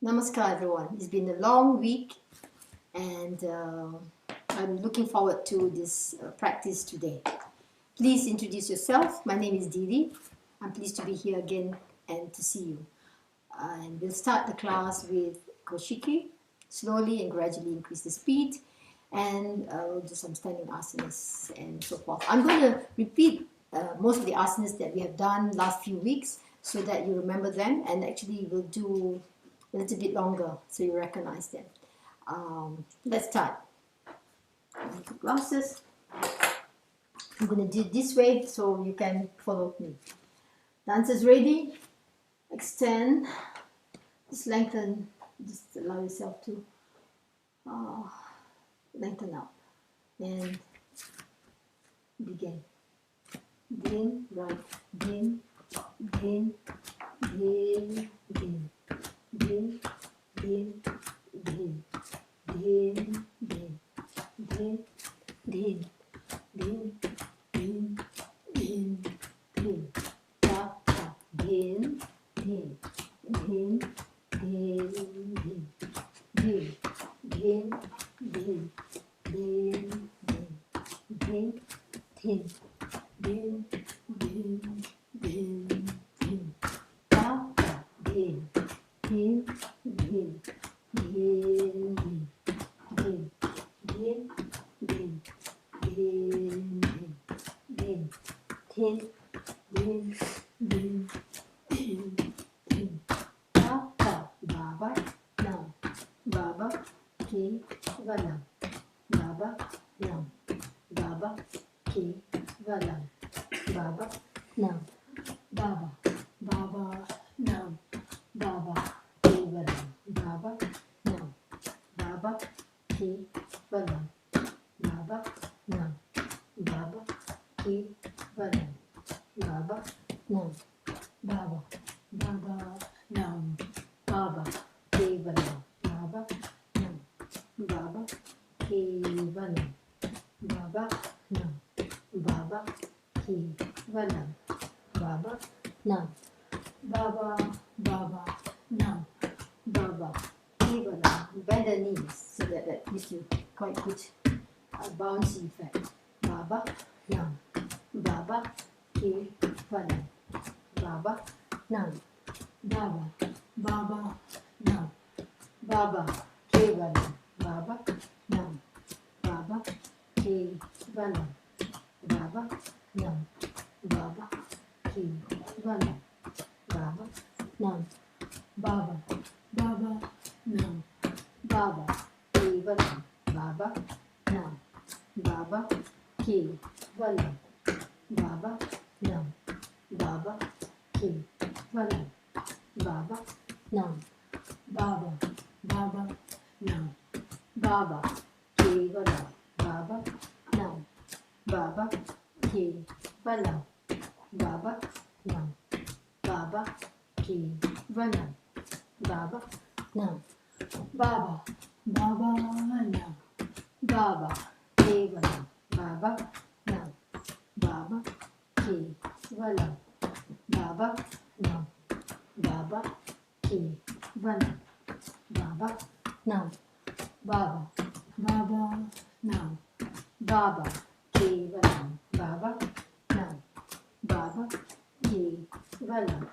Namaskar everyone. It's been a long week and I'm looking forward to this practice today. Please introduce yourself. My name is Didi. I'm pleased to be here again and to see you. And we'll start the class with Koshiki. Slowly and gradually increase the speed and we'll do some standing asanas and so forth. I'm going to repeat most of the asanas that we have done last few weeks so that you remember them, and actually we'll do a little bit longer so you recognize them. Let's start. Put glasses. I'm going to do it this way so you can follow me. Dancers ready? Extend. Just lengthen. Just allow yourself to lengthen up. And begin. Din, right. Din, din, din, din. Din, din, din, din, din, din, din, din, din, din, din, ta, ta, din, din, din, din, din, din, din, din, din, din, din, din, din, din, din, ta, ta, din. Din, din, din, din, din, din, din, din, din, din, din, din, din, ta, ta, baba, nam, baba, ki, valam, baba, nam, baba, ki, valam, baba, nam, baba, baba, nam, baba, Baba, nam, Baba, ki, valam, Baba, nam, Baba, ki, valam, Baba, nam, Baba, Baba, nam, Baba, ki, valam, Baba, nam, Baba, ki, valam, Baba, nam, Baba, ki, valam, Baba, nam, Baba, Baba, nam, Baba, Kevalam. Bend the knees so that gives you quite good bouncy effect. Baba, nam, Baba, Kevalam, Baba, nam, Baba, Baba, nam, Baba, Kevalam, Baba, nam, Baba, Kevalam, Baba, nam, Baba, Kevalam, Baba, nam, Baba, Baba, nam, Baba, Kevalam, Baba, nam, Baba, Kevalam, Baba, nam, Baba, Kevalam, Baba, nam, Baba, Baba, nam, Baba, Kevalam, Baba, nam, Baba, Kevalam, Baba, nam, Baba, Kevalam, Baba, nam, Baba, Baba, nam, Baba, Kevalam, Baba, nam, Baba, Kevalam, Baba, nam, Baba, Kevalam, Baba, nam, Baba, Baba, nam, Baba, Kevalam, Baba, nam, Baba, Kevalam,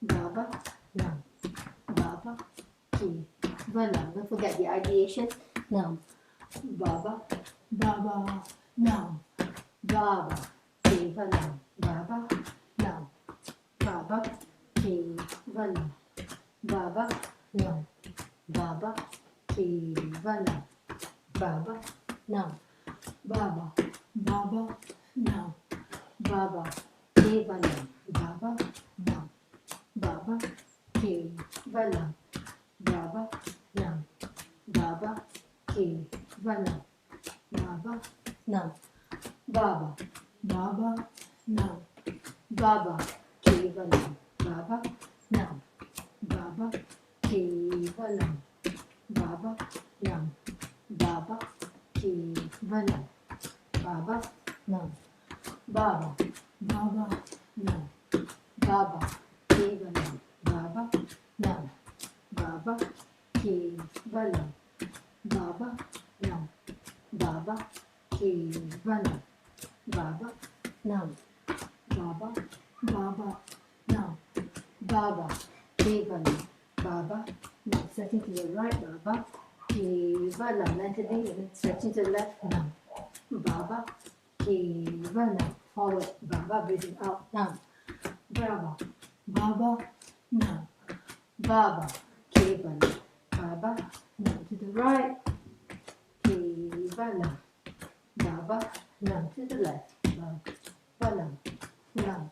Baba, nam, Baba, Kevalam. Don't forget the ideation. Nam, Baba, Baba, nam, Baba, Kevalam, Baba, nam, Baba, Kevalam, Baba, nam, Baba, Kevalam, Baba, nam, Baba, Baba, nam, Baba, Kevalam, Baba, nam, Baba, Kevalam, Baba, nam, Baba, Kevalam, Baba, nam, Baba, Baba, nam, Baba, Kevalam, Baba, nam, Baba, Kevalam, Baba, nam, Baba, Kevalam, Baba, nam, Baba, Baba, nam, Baba, Kevalam, Baba, nam, Baba, Baba, now, Baba, Kevalam, Baba, now, stretching to the right, Baba, Kevalam, lengthening and stretching to the left, now, Baba, Kevalam, forward, Baba, breathing out, now, Baba, Baba, now, Baba, Kevalam, Baba, now to the right, Kevalam, Baba, now to the left, Baba, now,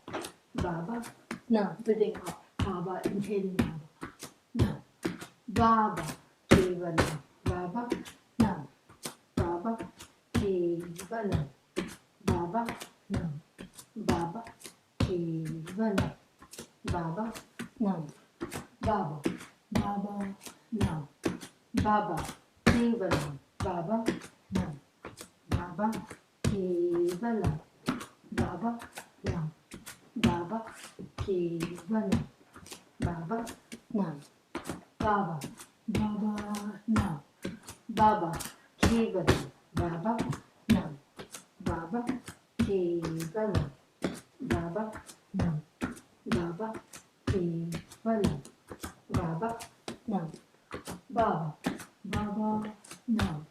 Baba, now breathing up, Baba, inhaling, Baba, now, Baba, Kevalam, Baba, now, Baba, Kevalam, Baba, now, Baba, Kevalam, Baba, now, Baba, Baba, now, Baba, Kevalam, Baba, now, Baba, Kevalam, Baba, now, Baba, Kevalam, Baba, now, Baba, Baba, now, Baba, Kevalam, Baba, now, Baba, Kevalam, Baba, now, Baba, Kevalam, Baba, now, Baba, Baba, now,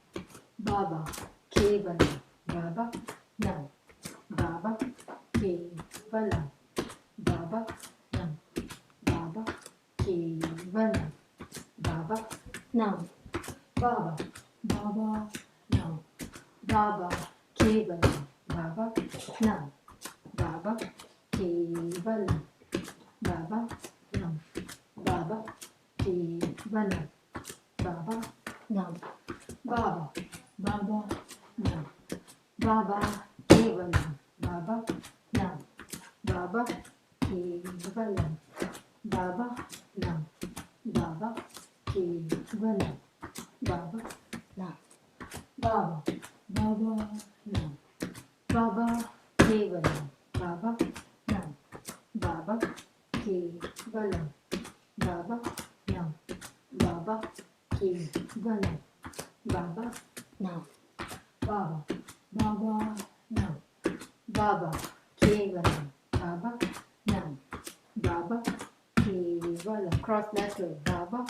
Baba, Kevalam, Baba, now, Baba, Kevalam, Baba, now, Baba, Kevalam, Baba, now, Baba, Baba, now, Baba, Kevalam, Baba, now, Baba, Kevalam, Baba, now, Baba, Kevalam, Baba, now, Baba, Baba, now, Baba, Kevalam, Baba, now, Baba, Kevalam, Baba, now, Baba, Kevalam, Baba, now, Baba, Baba, now, Baba, Kevalam, Baba, now, Baba, Kevalam, Baba, now, Baba, Kevalam, Baba, now, Baba, Baba, now, Baba, Kevalam, Baba, now, Baba, Kevalam, cross lateral, Baba,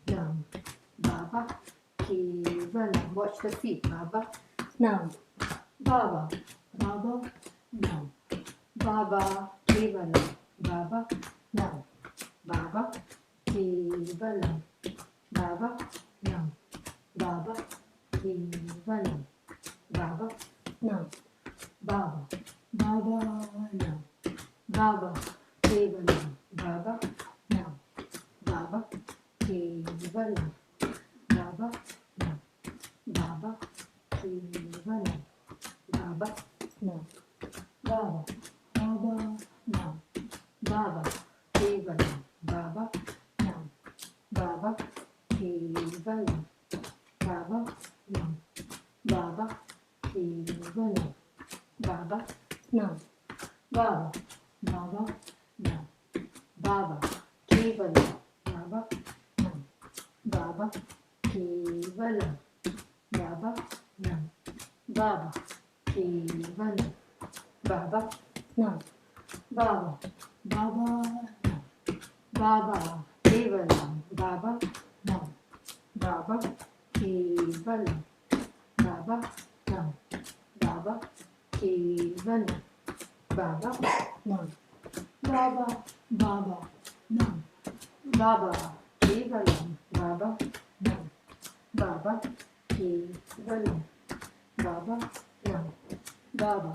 now, Baba, Kevalam, watch the feet, Baba, now, Baba, Baba, now, Baba, Kevalam, Baba, now, Baba, Kevalam, Baba, now, Baba, Kevalam, Baba, now, Baba, Baba, now, Baba, Kevalam, Baba, now, Baba, Kevalam, Baba, now, Baba, Kevalam, Baba, now, Baba, Baba, now, Baba, Kevalam, Baba, now, Baba, Kevalam, Baba, now, Baba, Kevalam, Baba, now, Baba, Baba, now, Baba, Kevalam, Baba, now, Baba, Kevalam, Baba, now, Baba, Kevalam, Baba, now, Baba, Baba, now, Baba, Kevalam, Baba, now, Baba, Kevalam, Baba, now, Baba, Kevalam, Baba, now, Baba, Baba, now, Baba, Kevalam, Baba, now, Baba, Kevalam, Baba, now, Baba,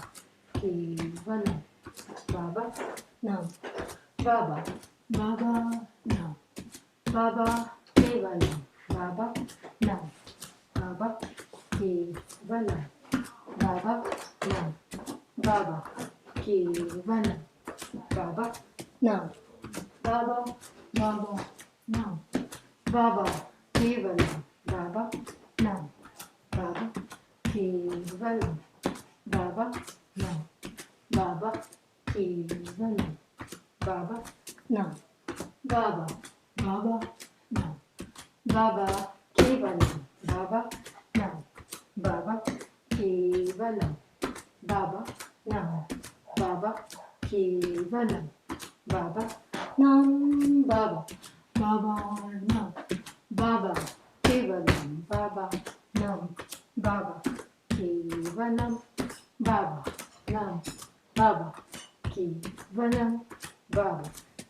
Kevalam, Baba, now, Baba, Baba, now, Baba, Kevalam, Baba, now, Baba, Kevalam, Baba, now, Baba, Kevalam, Baba, now, Baba, Baba, now, Baba, Kevalam, Baba, now, Baba, Kevalam, Baba, now, Baba, Kevalam, Baba, now, Baba, Baba, now, Baba, Kevalam, Baba, now, Baba, Kevalam, Baba, now, Baba, Kevalam, Baba, Nam, Baba, Baba, Nam, Baba, Kevalam, Baba, Nam, Baba, Kevalam, Baba, Nam, Baba, Kevalam, Baba,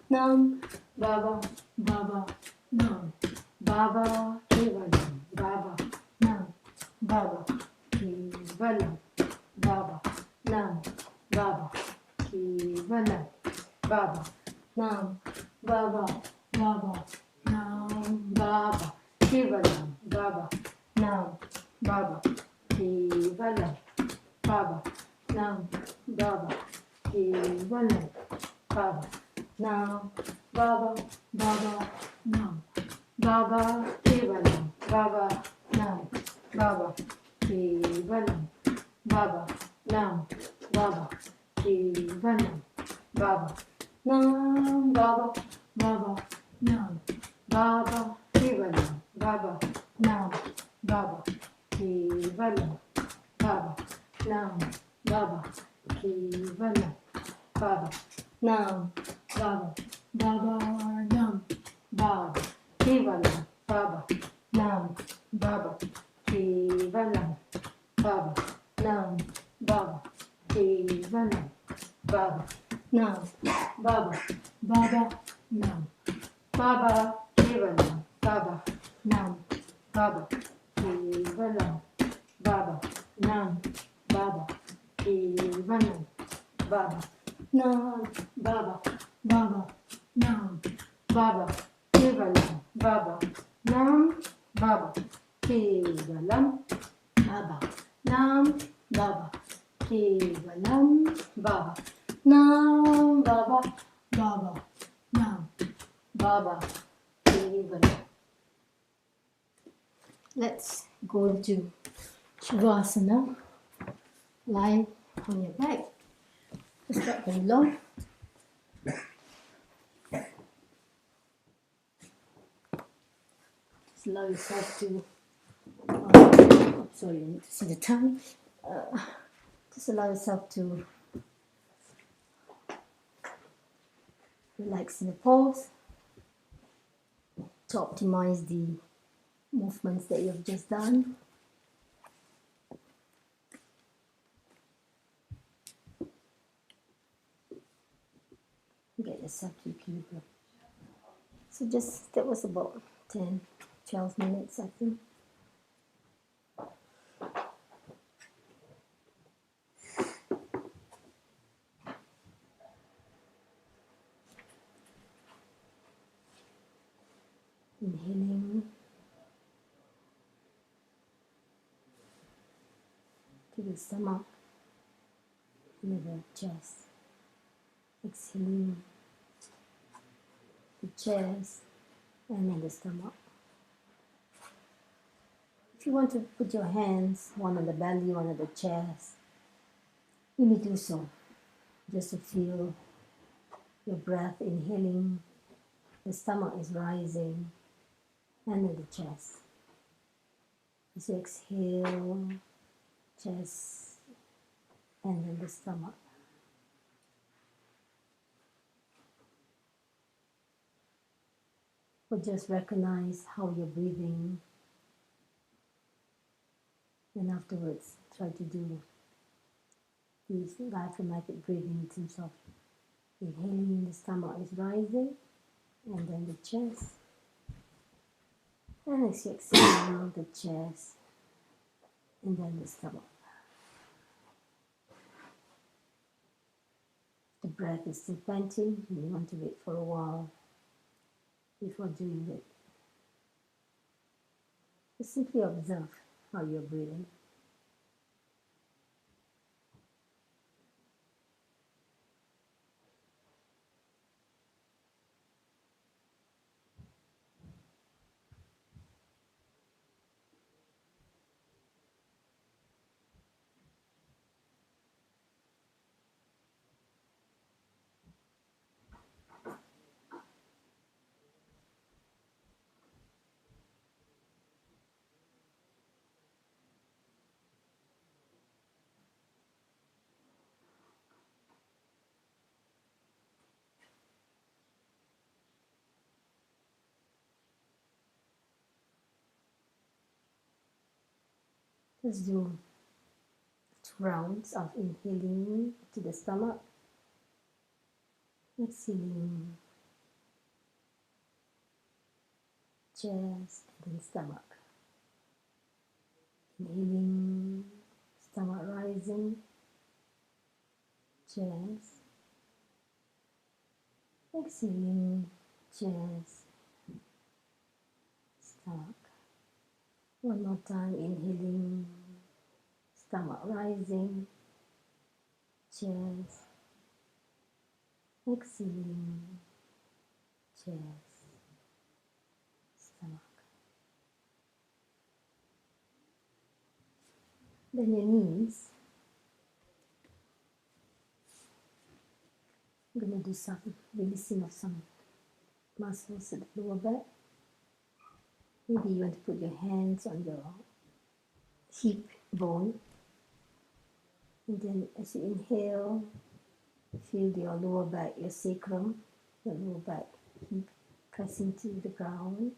Nam, Baba, Baba, Nam, Baba, Kevalam, Baba, Nam, Baba, Kevalam, Baba, Nam, Baba, Kevalam, Baba, Nam, Baba, Baba, Nam, Baba, Kevalam, Baba, Nam, Baba, Kevalam, Baba, Nam, Baba, Kevalam, Baba, Nam, Baba, Baba, Nam, Baba, Kevalam, Baba, Nam, Baba, Kevalam, Baba, Nam, Baba, Kevalam, Baba, Nam, Baba, Baba, Nam, Baba, Kevalam, Baba, Nam, Baba, Kevalam, Baba, Nam, Baba, Kevalam, Baba, Nam, Baba, Baba, Nam, Baba, Kevalam, Baba, Nam, Baba, Kevalam, Baba, Nam, Baba, Kevalam, Baba, Nam, Baba, Baba, Nam, Baba, Kevalam, Baba, Nam, Baba, Kevalam, Baba, Nam, Baba, Kevalam, Baba, Nam, Baba, Baba, Nam, Baba, Kevalam, Baba, Nam, Baba, Kevalam, Baba, Nam, Baba, Kevalam, Baba, Nam, Baba, Baba, Nam, Baba, Kevalam. Let's go into Shavasana. Lie on your back. It's not very long. Just allow yourself to, sorry, I need to see the time. Just allow yourself to relax in the pose to optimize the movements that you've just done. Get yourself to equilibrium. So that was about 10, 12 minutes, I think. Inhaling to the stomach and the chest. Exhaling the chest and then the stomach. If you want to put your hands, one on the belly, one on the chest, you may do so. Just to feel your breath inhaling, the stomach is rising, and then the chest. As you exhale, chest, and then the stomach. But just recognize how you're breathing, and afterwards try to do these diaphragmatic breathing in terms of inhaling, the stomach is rising, and then the chest. And as you exhale, the chest, and then the stomach. The breath is still panting, and you want to wait for a while before doing it. Just simply observe how you're breathing. Let's do 2 rounds of inhaling to the stomach, exhaling chest and then stomach. Inhaling, stomach rising, chest, exhaling chest, stomach. One more time, inhaling, stomach rising, chest, exhaling, chest, stomach. Then your knees. I'm going to do some releasing of some muscles at the lower back. Maybe you want to put your hands on your hip bone. And then as you inhale, feel your lower back, your sacrum, your lower back, hip pressing to the ground.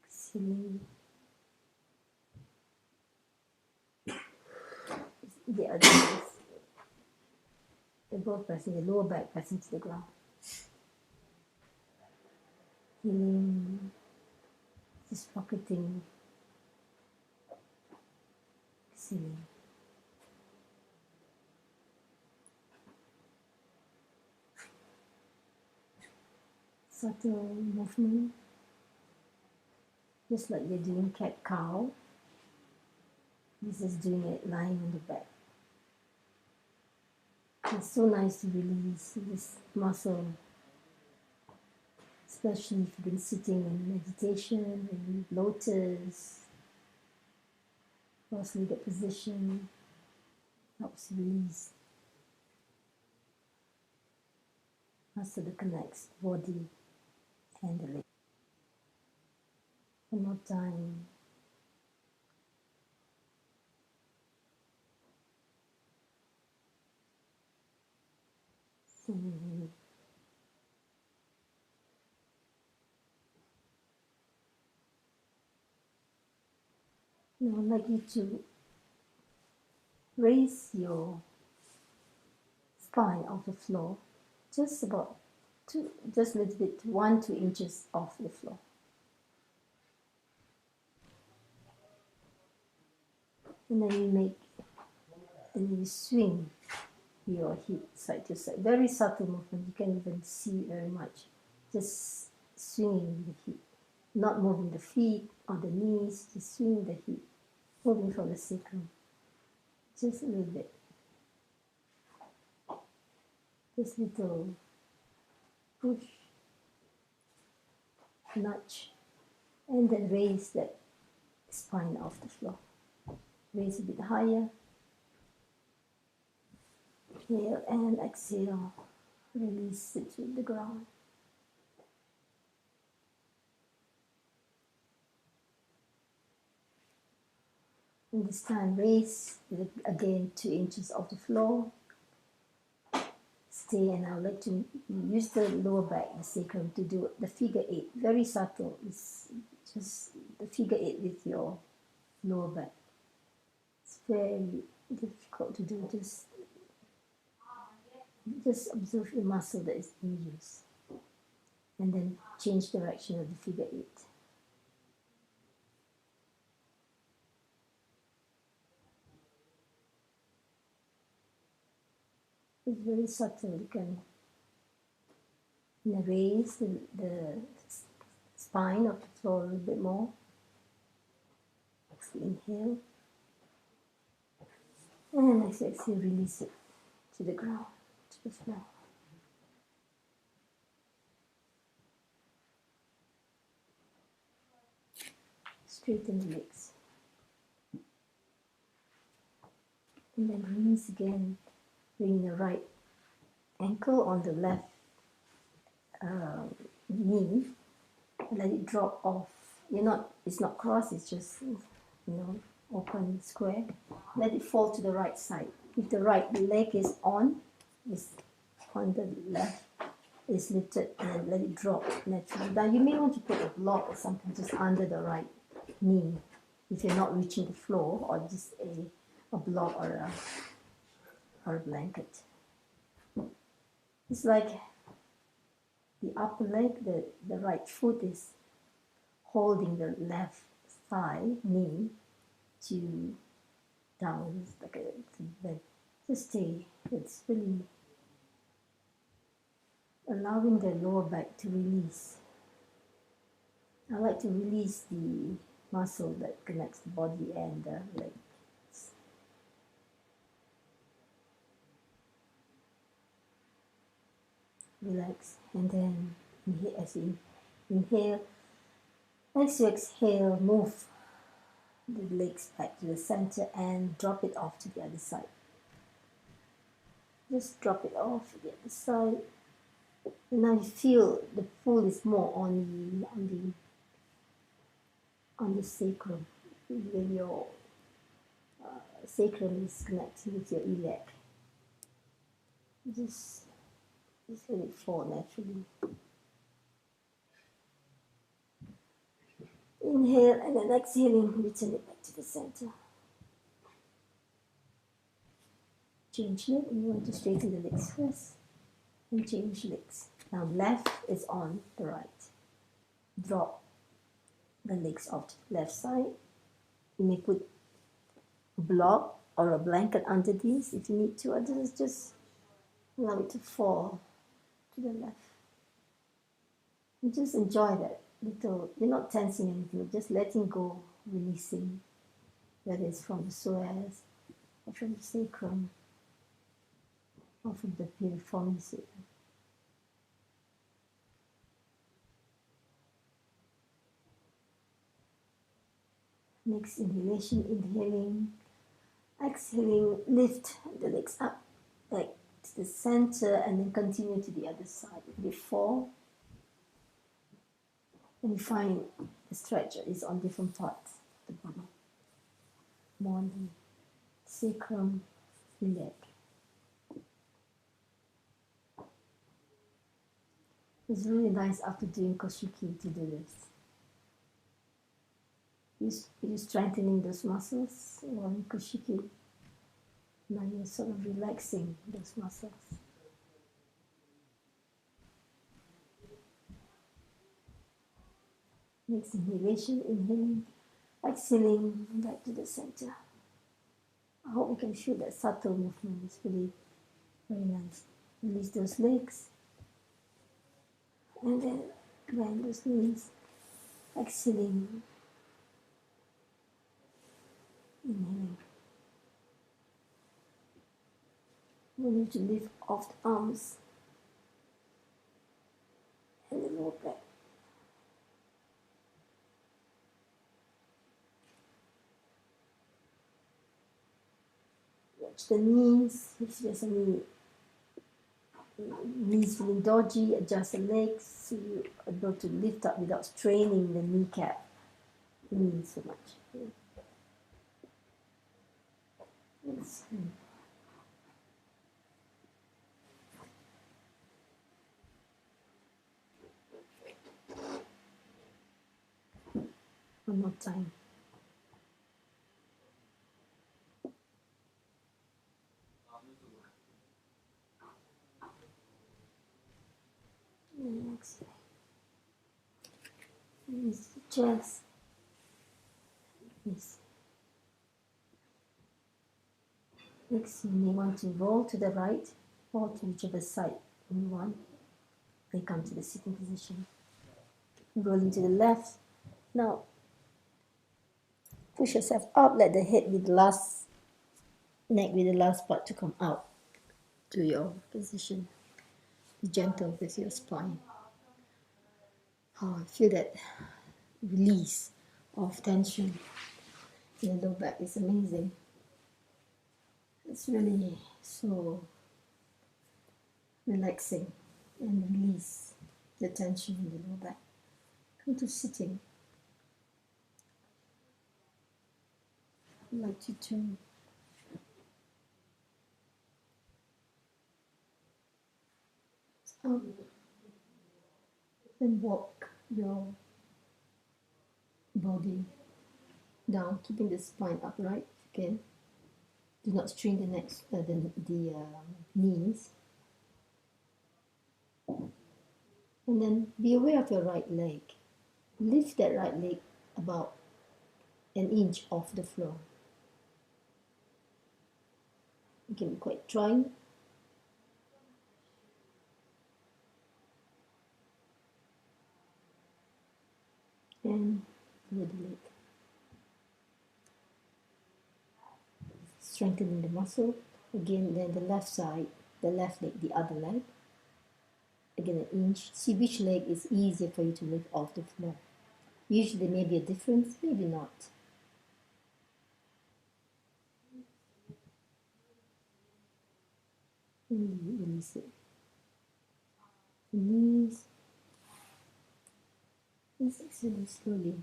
Exhaling. The other is they're both pressing, the lower back pressing to the ground. Healing, just pocketing, exhaling. Subtle movement, just like you're doing cat-cow. This is doing it lying on the back. It's so nice to release this muscle, especially if you've been sitting in meditation, in lotus, cross-legged position, helps release muscle that connects body and the leg. One more time. Now I'd like you to raise your spine off the floor, just about just a little bit, 1-2 inches off the floor. And then you swing your hip side to side. Very subtle movement, you can't even see very much. Just swinging the hip, not moving the feet or the knees, just swinging the hip, moving from the sacrum. Just a little bit. Just little push, nudge, and then raise that spine off the floor. Raise a bit higher. Inhale and exhale. Release it to the ground. And this time raise again 2 inches off the floor. Stay, and I'll let you use the lower back, the sacrum, to do the figure 8. Very subtle. It's just the figure 8 with your lower back. It's very difficult to do. Just observe the muscle that is being used. And then change direction of the figure 8. It's very subtle. You can raise the spine of the floor a little bit more. Inhale. And as you exhale, release it to the ground, to the floor. Straighten the legs. And then release again. Bring the right ankle on the left knee. Let it drop off. It's not crossed, it's just, open, square. Let it fall to the right side. If the right leg is on the left, is lifted and let it drop naturally. Now you may want to put a block or something just under the right knee if you're not reaching the floor, or just a block or a blanket. It's like the upper leg, the right foot is holding the left thigh, knee to down, like a bed. Just stay. It's really allowing the lower back to release. I like to release the muscle that connects the body and the legs. Relax, and then inhale. As you inhale, as you exhale, move the legs back to the center and drop it off to the other side. Just drop it off to the other side. And now you feel the pull is more on the sacrum, where your sacrum is connected with your iliac. Just let it fall naturally. Inhale, and then exhaling, return it back to the center. Change leg, and you want to straighten the legs first, and change legs. Now left is on the right. Drop the legs off to the left side. You may put a block or a blanket under these if you need to, or just allow it to fall to the left. And just enjoy that little, you're not tensing anything, you're just letting go, releasing, whether it's from the psoas, or from the sacrum, or from the piriformis. Next inhalation, inhaling, exhaling, lift the legs up, back to the center, and then continue to the other side. Before, and you find the stretch is on different parts of the body. More on the sacrum, iliac. It's really nice after doing koshiki to do this. You're strengthening those muscles while in koshiki. Now you're sort of relaxing those muscles. Next inhalation, inhaling, exhaling back to the center. I hope you can feel that subtle movement. It's really very nice. Release those legs. And then bend those knees. Exhaling. Inhaling. We need to lift off the arms and the lower back. Watch the knees. If there's any knees feeling dodgy, adjust the legs so you're able to lift up without straining the kneecap, the knees so much. Yes. One more time. And exhale. Release the chest. Yes. Next, you may want to roll to the right or to whichever side you want. Then come to the sitting position. Rolling to the left. Now, push yourself up. Let the head be the last, neck be the last part to come out to your position. Be gentle with your spine. Oh, I feel that release of tension in the lower back is amazing. It's really so relaxing and release the tension in the lower back. Come to sitting. I'd like you to and walk your body down, keeping the spine upright again. Do not strain the neck, the knees. And then be aware of your right leg. Lift that right leg about an inch off the floor. You can be quite trying. And lower the leg. Strengthening the muscle. Again, then the left side, the left leg, the other leg. Again, an inch. See which leg is easier for you to lift off the floor. Usually there may be a difference, maybe not. Release it. Knees. Just exhale slowly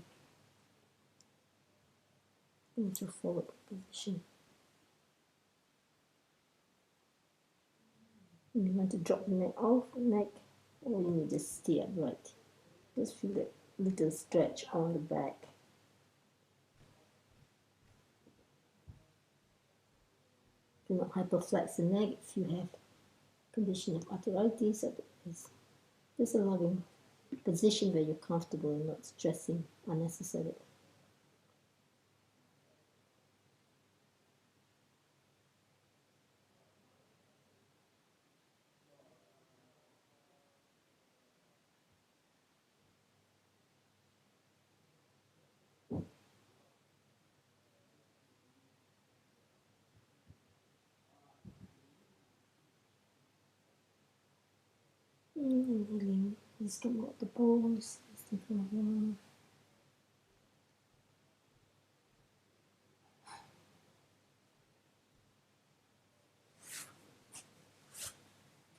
into forward position. And you want to drop the neck off, or you need to stay upright. Just feel that little stretch on the back. Do not hyperflex the neck if you have condition of arthritis. Just allowing position where you're comfortable and not stressing unnecessarily. Inhaling, just come out the pose, stay for a while.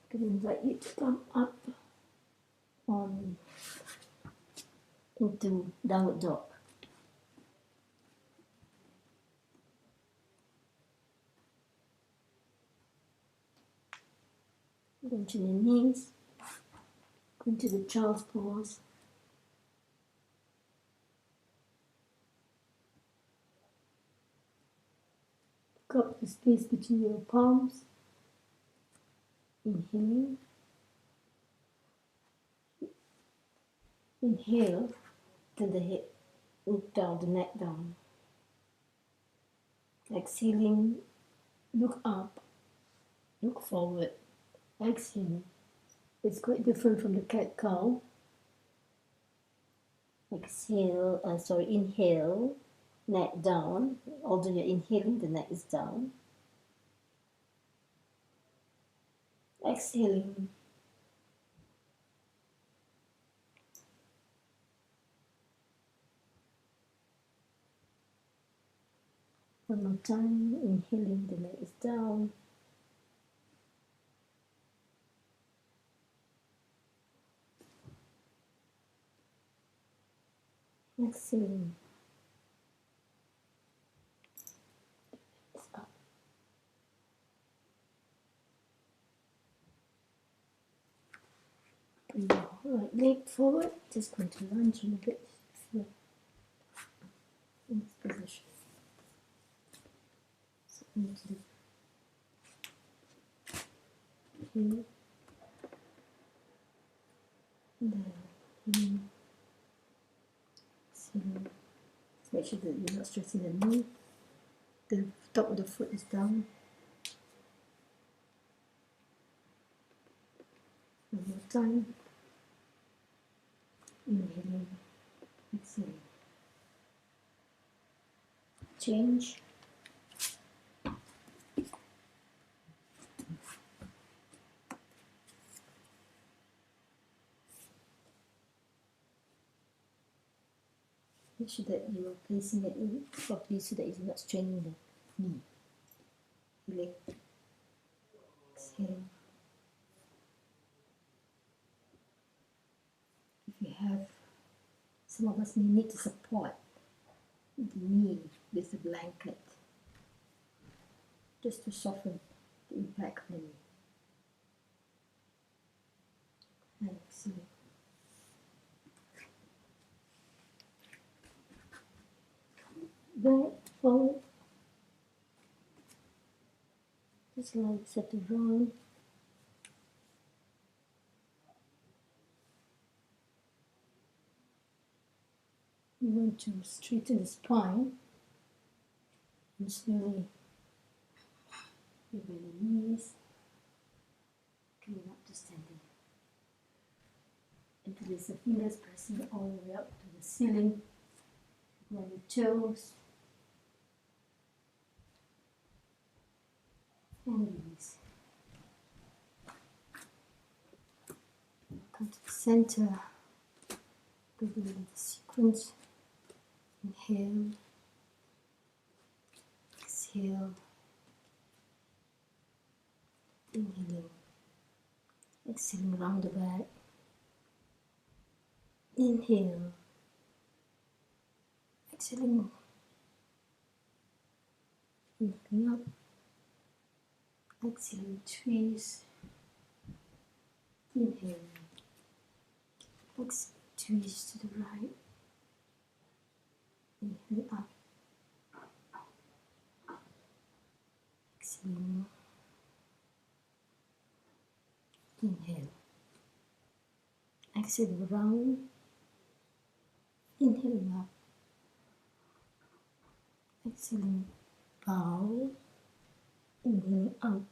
I can invite you to come up into downward dog. Go to the knees, go into the child's pose. Cup the space between your palms. Inhaling. Inhale till the head, look down, the neck down. Exhaling, look up, look forward. Exhale. It's quite different from the cat cow. Inhale, neck down. Although you're inhaling, the neck is down. Exhaling. One more time, inhaling, the neck is down. Exhaling. It's up. Bring your right leg forward. Just going to lunge a little bit here in this position. So into the here. Then so just make sure that you're not stressing the knee. The top of the foot is down. One more time. Inhaling, exhaling. Change. Make sure that you are placing it in properly so that you're not straining the knee. Healing. Exhaling. If you have, some of us may need to support the knee with a blanket just to soften the impact of the knee. And exhale. forward. Just allow yourself to round. You want to straighten the spine and slowly bend the knees, coming up to standing. Interlace the fingers, pressing all the way up to the ceiling. Roll your toes and release. Come to the center. Begin with the sequence. Inhale, exhale, inhaling, exhaling around the back. Inhale, exhaling, looking up, exhaling, twist, inhale, exhale, twist to the right, inhale up, exhaling, inhale, exhaling around, inhaling up, exhaling, bow, inhaling up,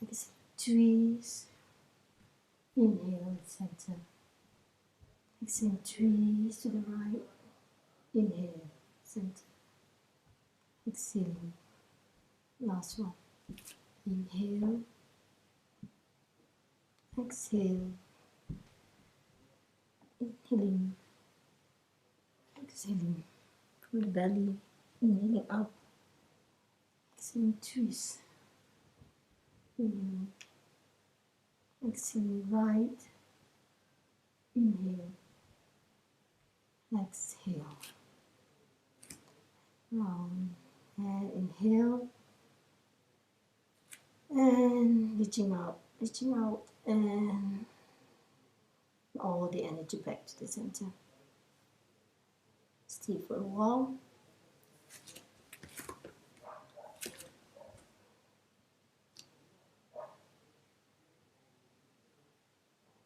exhale, twist, inhale, center, exhale, twist to the right, inhale, center, exhaling, last one, inhale, exhale, inhaling, exhaling, full belly, inhaling up, exhaling, twist, inhaling, exhaling, right, inhale, exhale, round, and inhale, and reaching out, and all the energy back to the center. Stay for a while.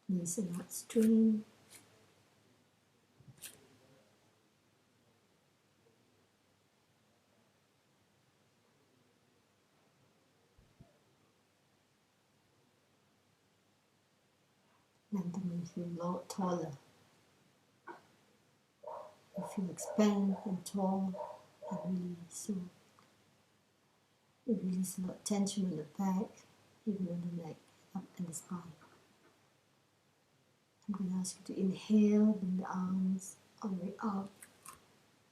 Knees are not strained. Let them feel a lot taller. You feel expand and tall and release. So it releases a lot of tension on the back, even on the neck, up and the spine. I'm going to ask you to inhale, bring the arms all the way up.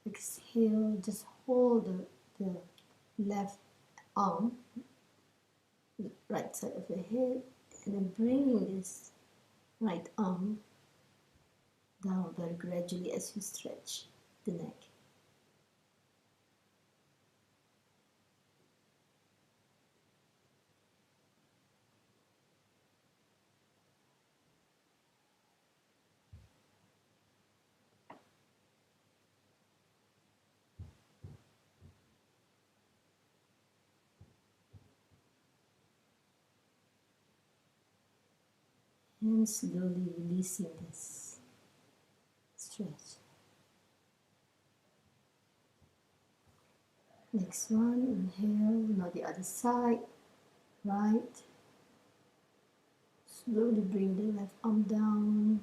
Exhale, just hold the left arm, the right side of your head, and then bring this right arm down very gradually as you stretch the neck. And slowly releasing this stretch. Next one, inhale, now the other side, right. Slowly bring the left arm down,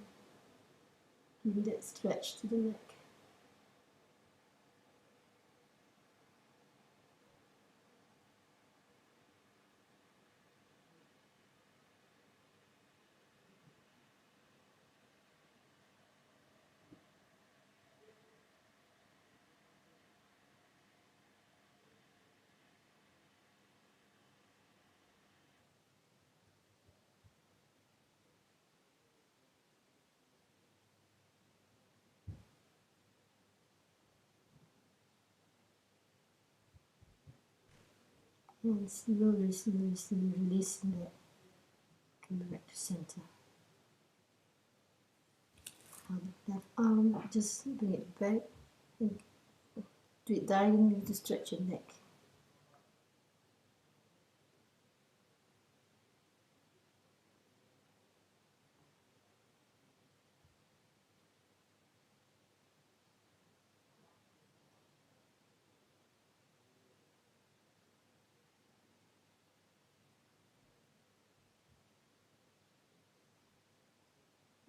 give that stretch to the neck. And slowly, releasing that, coming back to center. Now the left arm, just bring it back and Do it diagonally to stretch your neck.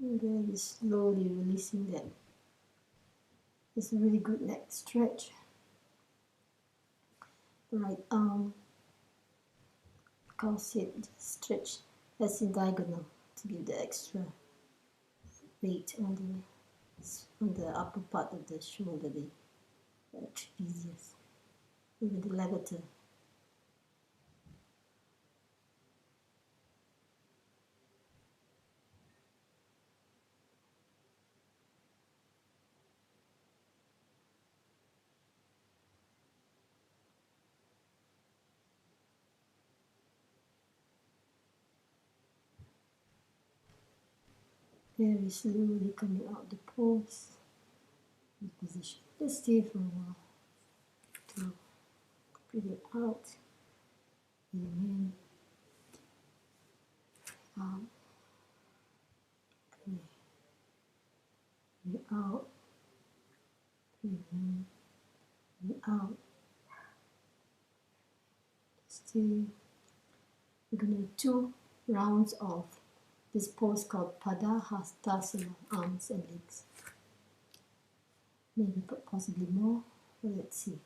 And very slowly releasing that. It's a really good neck stretch. Right arm, corset, stretch as in diagonal to give the extra weight on the upper part of the shoulder, the trapezius, even the levator. Very slowly coming out the pose, position. Let's stay for a while to breathe it out, in, out, breathe out, breathe in, breathe out. Stay. We're going to do 2 rounds of this pose called Padahastasana, arms and legs. Maybe possibly more, but let's see.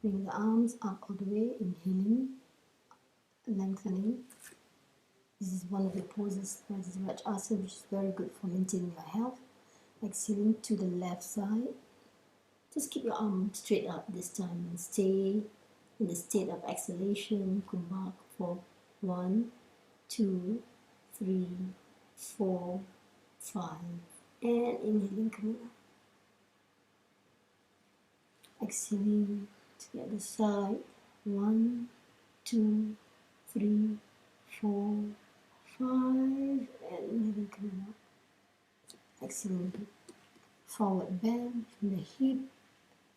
Bring the arms up all the way, inhaling, lengthening. This is one of the poses, this is Asana, which is very good for maintaining your health. Exhaling to the left side. Just keep your arm straight up this time and stay in the state of exhalation. Kumbhak for 1, 2, 3, 4, 5, and inhaling, coming up. Exhaling to the other side. 1, 2, 3, 4, 5, and inhaling, coming up. Exhaling, forward bend from the hip.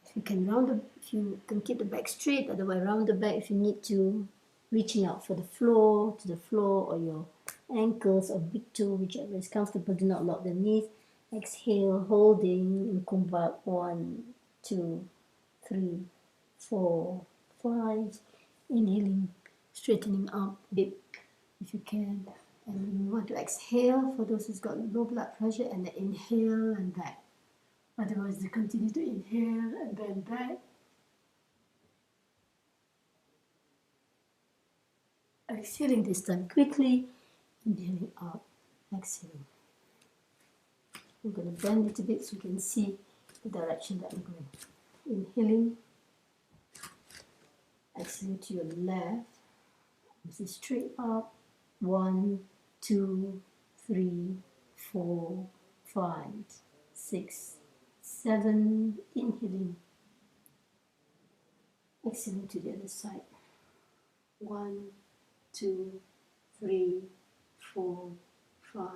If you can keep the back straight, otherwise round the back if you need to, reaching out for the floor, to the floor, or your ankles or big toe, whichever is comfortable. Do not lock the knees. Exhale, holding in Kumbhak. 1, 2, 3, 4, 5. Inhaling, straightening up a bit if you can. And we want to exhale for those who's got low blood pressure, and then inhale and back. Otherwise, they continue to inhale and bend back. Exhaling this time quickly, inhaling up, exhaling. We're going to bend it a bit so you can see the direction that we're going. Inhaling, exhaling to your left. This is straight up. 1, 2, 3, 4, 5, 6, 7. Inhaling, exhaling to the other side. 1, 2, 3, 4, 5,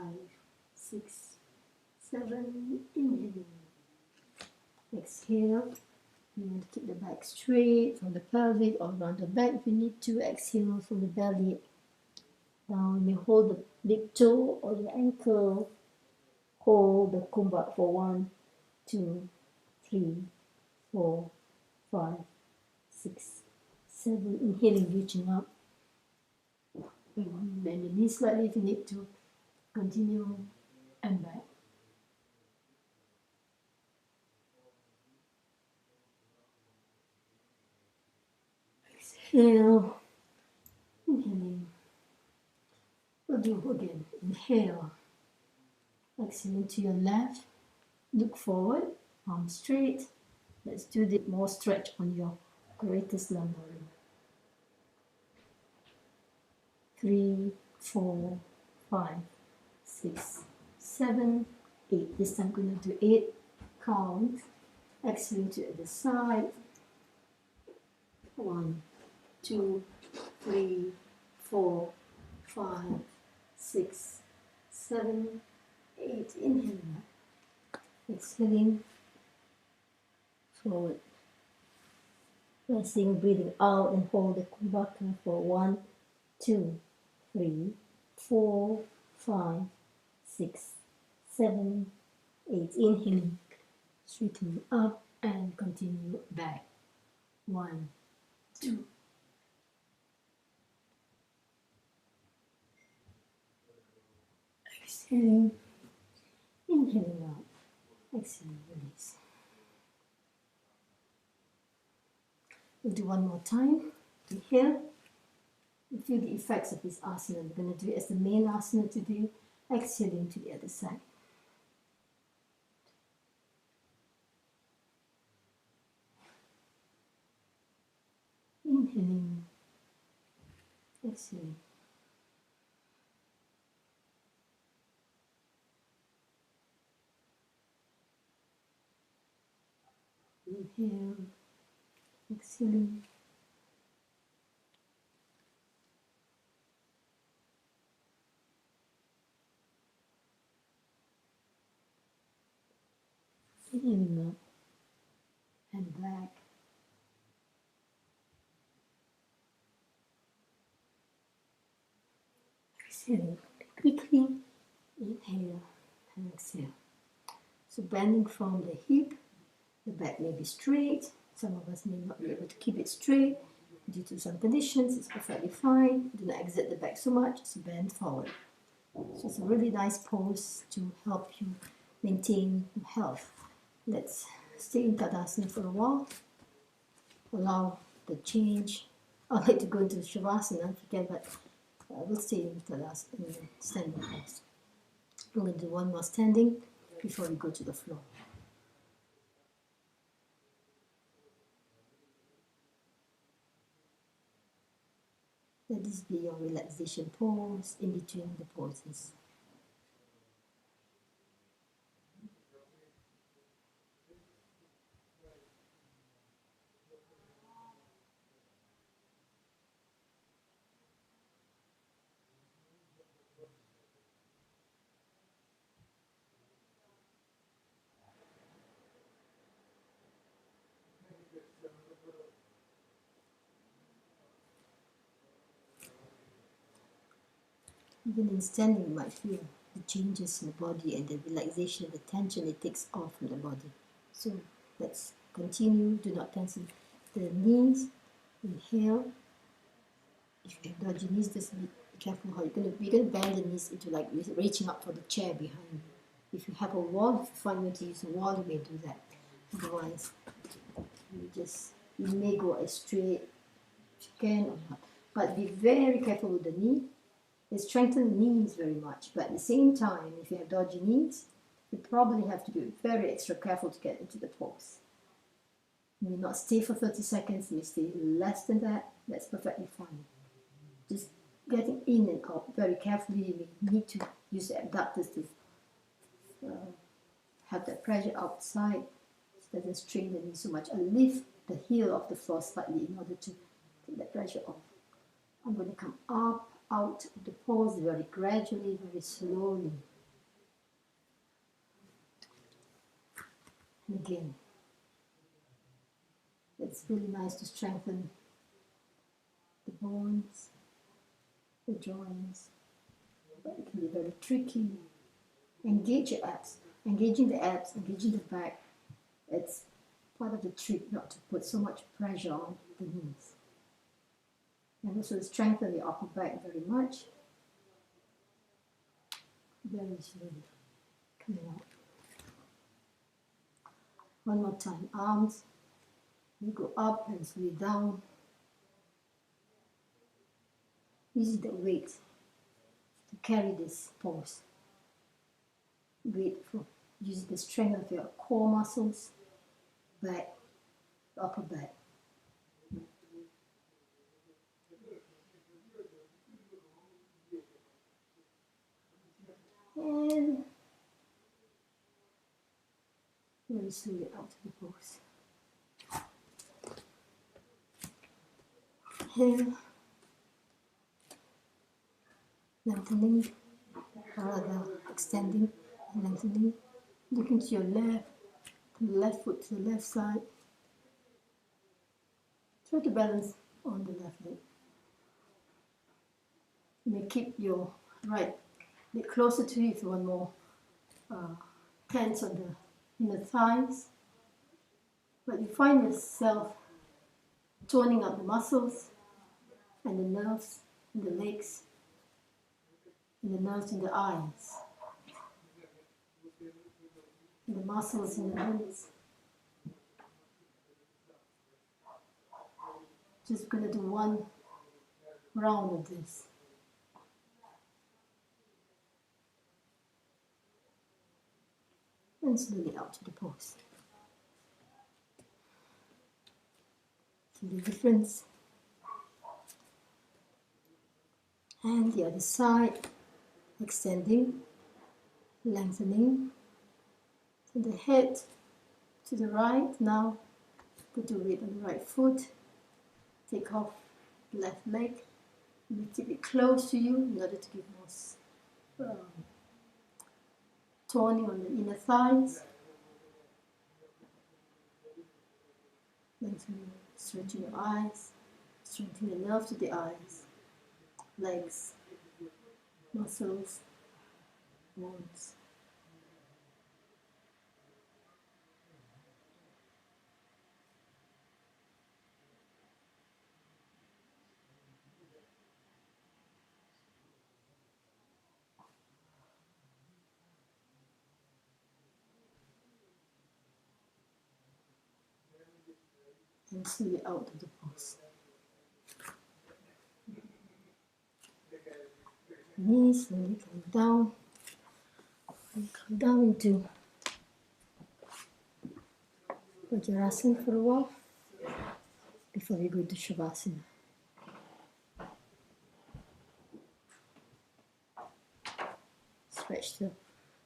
6, 7. Inhaling. Exhale. You want to keep the back straight from the pelvic or around the back if you need to. Exhale from the belly down. You hold the big toe or your ankle. Hold the Kumbhak for 1, 2, 3, 4, 5, 6, 7. Inhaling, reaching up. Bend the knees slightly if you need to. Continue and back. Exhale. Inhaling. We'll do again. Inhale. Exhaling to your left. Look forward. Arms straight. Let's do the more stretch on your greatest lumbar. 3, 4, 5, 6, 7, 8. This time I'm going to do 8 count. Exhaling to the side. 1, 2, 3, 4, 5, 6, 7, 8. Inhale. Exhaling, forward. Pressing, breathing out and hold the kumbhaka for 1, 2, 3, 4, 5, 6, 7, 8. Inhaling, straighten up and continue back. 1, 2. Exhaling, inhaling out, exhaling, release. We'll do one more time. Inhale. You feel the effects of this asana. We're going to do it as the main asana today. Exhaling to the other side. Inhaling, exhaling. Inhale, exhaling. Inhaling up and back. Exhaling quickly. Inhale and exhale. So bending from the hip, the back may be straight. Some of us may not be able to keep it straight due to some conditions. It's perfectly fine. Do not exert the back so much. Just bend forward. So it's a really nice pose to help you maintain health. Let's stay in Tadasana for a while. Allow the change. I'd like to go into Shavasana if you can, but we'll stay in Tadasana, in standing pose. We're going to do one more standing before we go to the floor. Let this be your relaxation pose in between the poses. Even in standing, you might feel the changes in the body and the relaxation, the tension it takes off from the body. So let's continue. Do not tense the knees. Inhale. If you have dodgy knees, just be careful how you're gonna bend the knees into like reaching up for the chair behind you. If you have a wall, if you find way to use a wall, you may do that. Otherwise, you may go as straight as you can or not. But be very careful with the knee. It strengthens the knees very much, but at the same time, if you have dodgy knees, you probably have to be very extra careful to get into the pose. You may not stay for 30 seconds, you may stay less than that, that's perfectly fine. Just getting in and out very carefully. You may need to use the abductors to have that pressure outside, so it doesn't strain the knee so much. I'll lift the heel of the floor slightly in order to take that pressure off. I'm going to come up, out of the pose very gradually, very slowly. And again, it's really nice to strengthen the bones, the joints, but it can be very tricky. Engage your abs. Engaging the abs, engaging the back, it's part of the trick not to put so much pressure on the knees. And also strengthen the upper back very much. Very slowly coming out. One more time, arms. You go up and slowly down. Use the weight to carry this pose. Use the strength of your core muscles, back, upper back. And very slowly out of the pose. Here, lengthening, or rather extending, lengthening, Looking to your left, from the left foot to the left side. Try to balance on the left leg. You may keep your right leg closer to you if you want more hands on the inner thighs. But you find yourself toning up the muscles and the nerves in the legs and the nerves in the eyes, and the muscles in the hands. Just going to do one round of this. And slowly out to the pose. See the difference? And the other side, extending, lengthening. So the head to the right. Now put the weight on the right foot. Take off the left leg. You keep it close to you in order to give more toning on the inner thighs. Lengthening, stretching your eyes, strengthening the nerves to the eyes, legs, muscles, bones. And slowly out of the pose. Knees slowly come down into Vajrasana for a while before we go to Shavasana.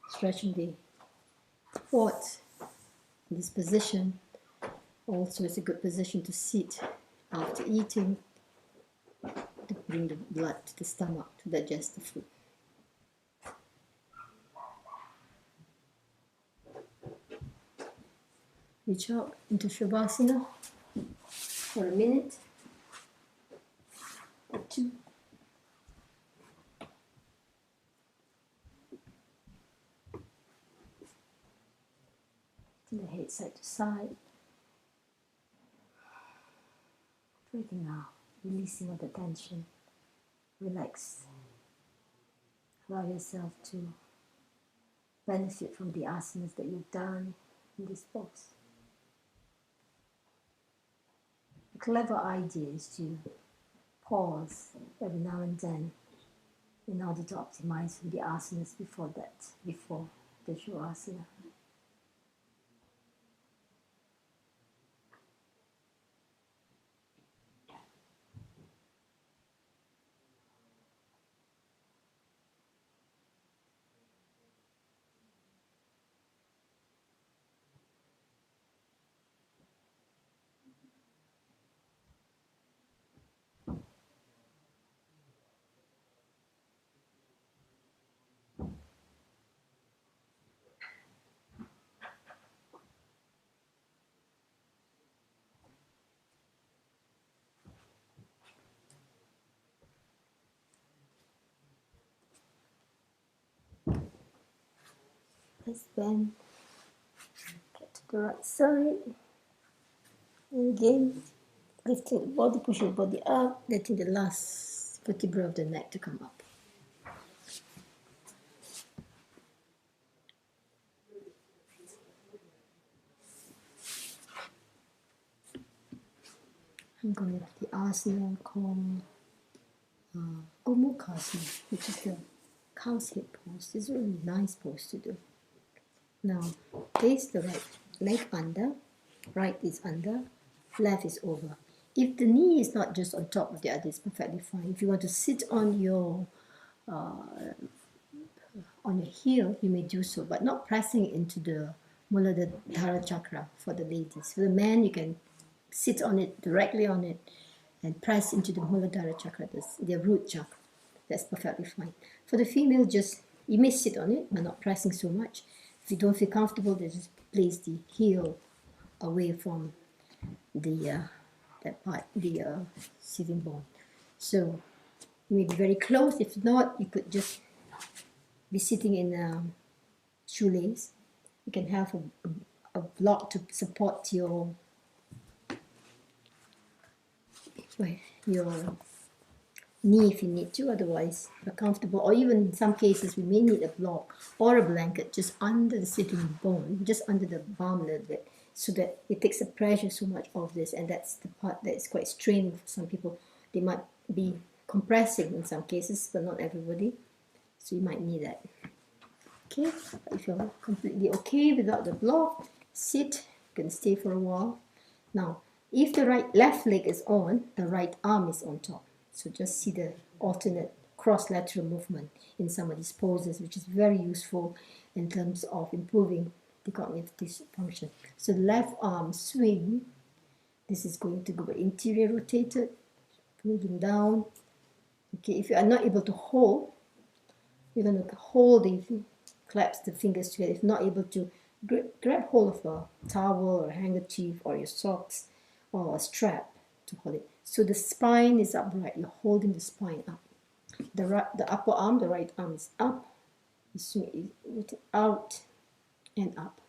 Stretching the quads in this position. Also, it's a good position to sit after eating, to bring the blood to the stomach to digest the food. Reach out into Shavasana for a minute or two. Turn the head side to side. Breathing out, releasing all the tension. Relax. Allow yourself to benefit from the asanas that you've done in this pose. A clever idea is to pause every now and then in order to optimize the asanas before the Shavasana. Let's bend, get to the right side, and again, lifting the body, pushing the body up, letting the last vertebra of the neck to come up. I'm going to the asana called Gomukhasana, which is the cow's head pose. It's a really nice pose to do. Now, place the right leg under, right is under, left is over. If the knee is not just on top of the other, it's perfectly fine. If you want to sit on your heel, you may do so, but not pressing into the Muladhara chakra for the ladies. For the men, you can sit on it, directly on it, and press into the Muladhara chakra, the root chakra. That's perfectly fine. For the female, you may sit on it, but not pressing so much. If you don't feel comfortable, then just place the heel away from the that part, the sitting bone. So you may be very close. If not, you could just be sitting in a shoelace. You can have a block to support your knee if you need to. Otherwise, you're comfortable. Or even in some cases, we may need a block or a blanket just under the sitting bone, just under the bum a little bit, so that it takes the pressure so much off this. And that's the part that is quite straining for some people. They might be compressing in some cases, but not everybody. So you might need that. Okay, if you're completely okay without the block, sit. You can stay for a while. Now, if the left leg is on, the right arm is on top. So just see the alternate cross-lateral movement in some of these poses, which is very useful in terms of improving the cognitive function. So the left arm swing. This is going to go interior rotated, moving down. Okay, if you are not able to hold, you're going to hold the clasp the fingers together. If not able to, grab hold of a towel or a handkerchief or your socks or a strap to hold it. So the spine is upright. You're holding the spine up. The upper arm, the right arm is up. You swing it out and up.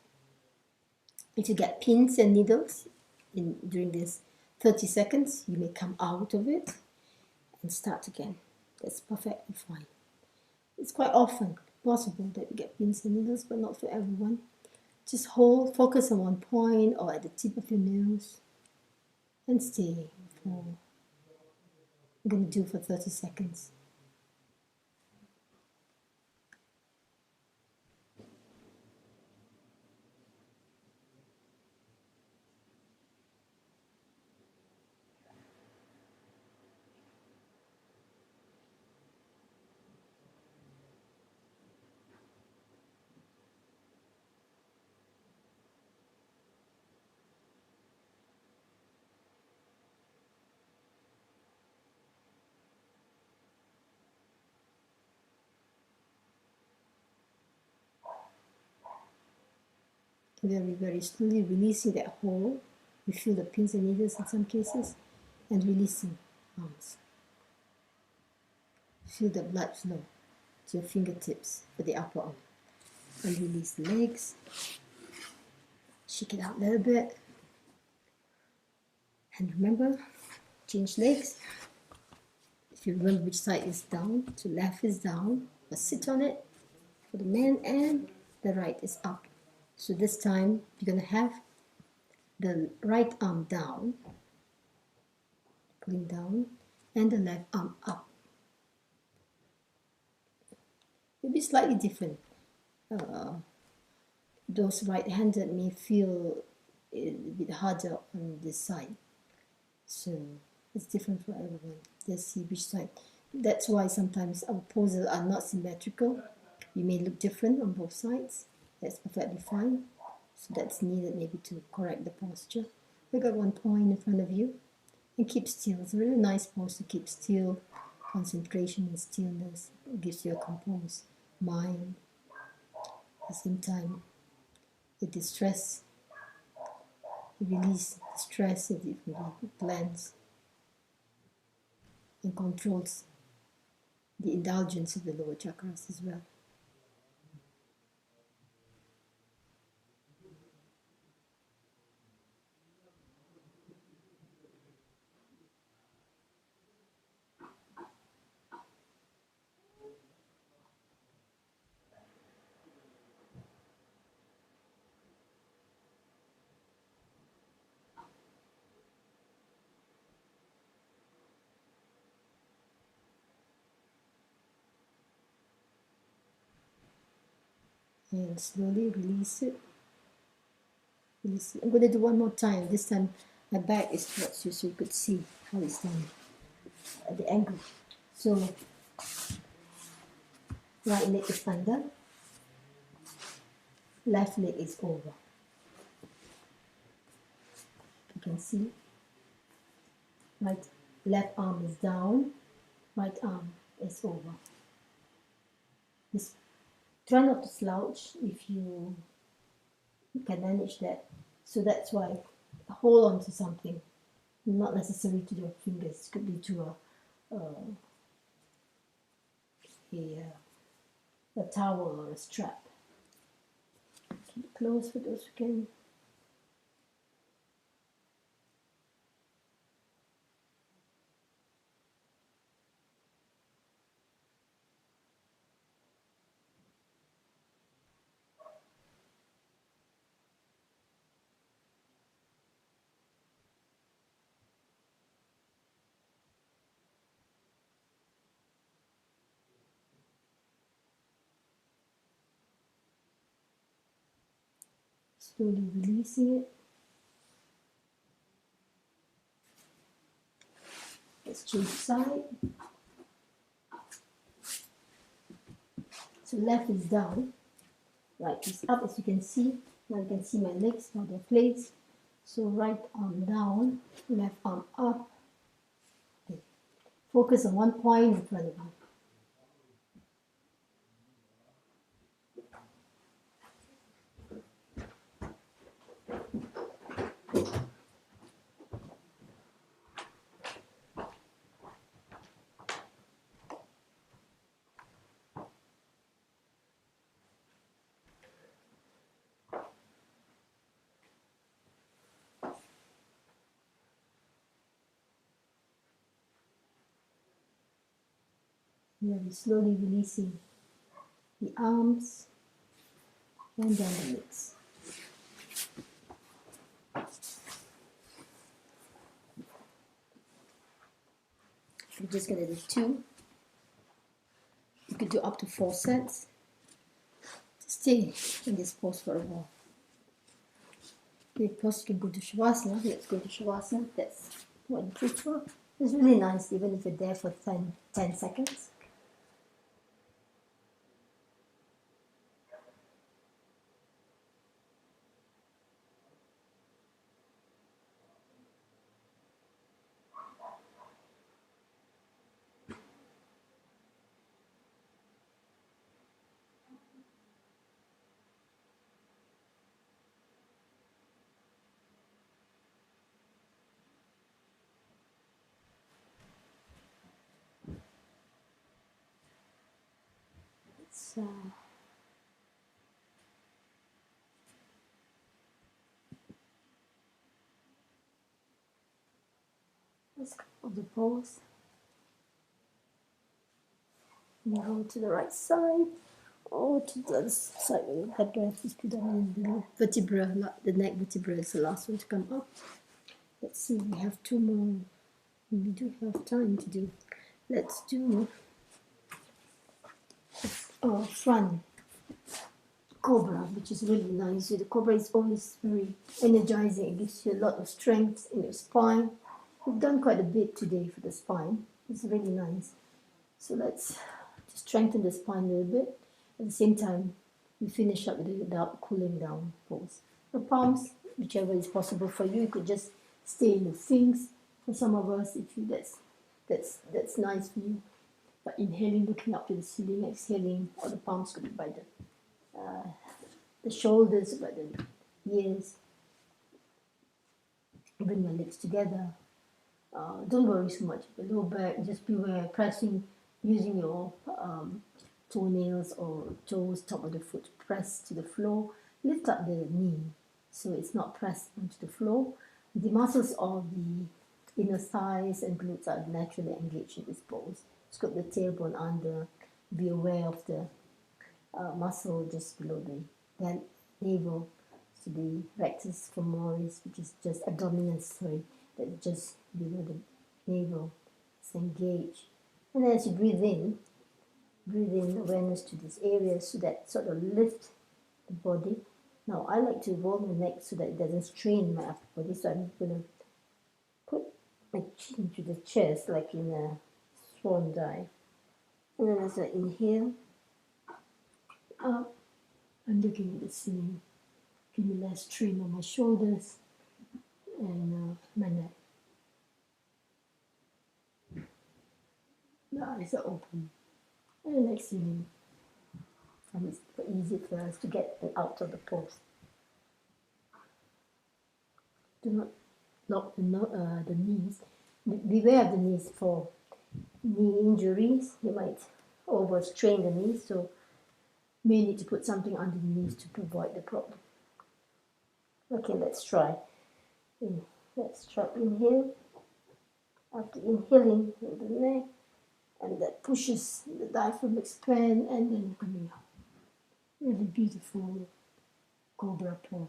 If you get pins and needles during this 30 seconds, you may come out of it and start again. That's perfectly fine. It's quite often possible that you get pins and needles, but not for everyone. Just hold, focus on one point or at the tip of your nose and stay for, I'm going to do for 30 seconds. Very, very slowly releasing that hold. You feel the pins and needles in some cases, and releasing arms. Feel the blood flow to your fingertips for the upper arm. And release the legs. Shake it out a little bit. And remember, change legs. If you remember which side is down, so left is down, but sit on it for the man, and the right is up. So this time you're going to have the right arm down, pulling down, and the left arm up. Maybe slightly different. Those right-handed may feel a bit harder on this side. So it's different for everyone. Let's see which side. That's why sometimes our poses are not symmetrical. You may look different on both sides. That's perfectly fine. So that's needed maybe to correct the posture. We got one point in front of you and keep still. It's a really nice pose to keep still. Concentration and stillness. It gives you a composed mind. At the same time, it distress. It releases stress, it blends and controls the indulgence of the lower chakras as well. And slowly release it. Release it. I'm going to do one more time. This time my back is towards you so you could see how it's done at the angle. So right leg is under, left leg is over. You can see left arm is down, right arm is over. This Try not to slouch if you can manage that. So that's why hold on to something, not necessarily to your fingers. It could be to a towel or a strap. Keep it close for those who can. Slowly releasing it. Let's change side. So left is down, right is up, as you can see. Now you can see my legs, how they're placed. So right arm down, left arm up. Okay. Focus on one point in front of you. We're slowly releasing the arms and down the legs. I'm just going to do 2. You could do up to 4 sets. Stay in this pose for a while. Of course, you can go to Shavasana. Let's go to Shavasana. That's what you prefer. It's really nice, even if you're there for 10 seconds. Let's go of the pose. And go to the right side, or to the other side where the head breath is predominant. The vertebra, the neck vertebra is the last one to come up. Let's see, we have 2 more. We do have time to do. Let's do front cobra, which is really nice. The cobra is always very energizing. It gives you a lot of strength in your spine. We've done quite a bit today for the spine. It's really nice. So let's just strengthen the spine a little bit. At the same time, we finish up with the cooling down pose. The palms, whichever is possible for you. You could just stay in the Sphinx. For some of us, if you that's nice for you. But inhaling, looking up to the ceiling, exhaling, or the palms could be by the shoulders, by the ears. Bring your legs together. Don't worry so much. The lower back, just beware pressing, using your toenails or toes, top of the foot, press to the floor. Lift up the knee so it's not pressed onto the floor. The muscles of the inner thighs and glutes are naturally engaged in this pose. Scoop the tailbone under. Be aware of the muscle just below the navel. So the rectus femoris, which is just abdominis, that's just below the navel. It's engaged. And as you breathe in awareness to this area so that sort of lift the body. Now I like to roll my neck so that it doesn't strain my upper body. So I'm going to put my chin to the chest like in a swan dive. And then as I inhale, up, I'm looking at the ceiling. Give me less strain on my shoulders and my neck. The eyes are open. And exhaling. and it's easy for us to get out of the pose. Do not lock the knees. Beware of the knees. For knee injuries, you might overstrain the knees, so may need to put something under the knees to avoid the problem. Okay, let's try. Let's try inhale. After inhaling with the neck, and that pushes the diaphragm expand, and then coming out. Really beautiful cobra pose.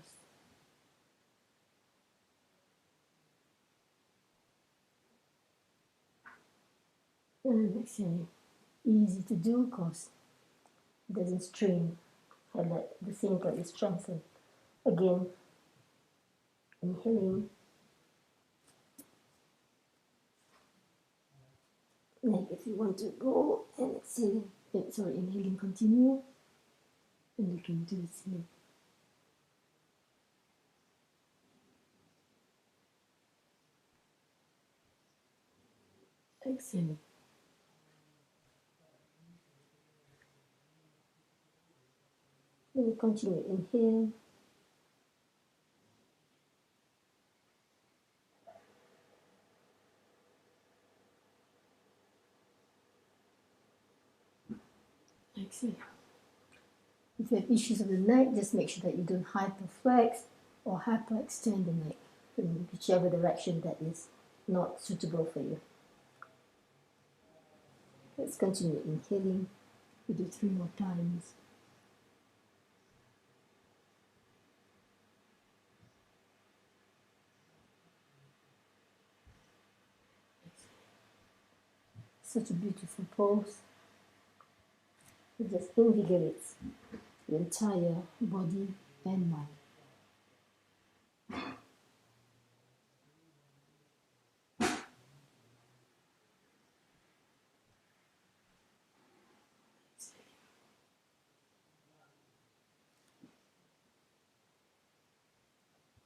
And exhaling. Easy to do because it doesn't strain, and at the same time it strengthens. Again, inhaling. Like if you want to go and exhaling, inhaling, continue, and you can do the same. Exhaling. Then continue, inhale. Exhale. If you have issues of the neck, just make sure that you don't hyperflex or hyperextend the neck in whichever direction that is not suitable for you. Let's continue inhaling. We do 3 more times. Such a beautiful pose. It just invigorates the entire body and mind.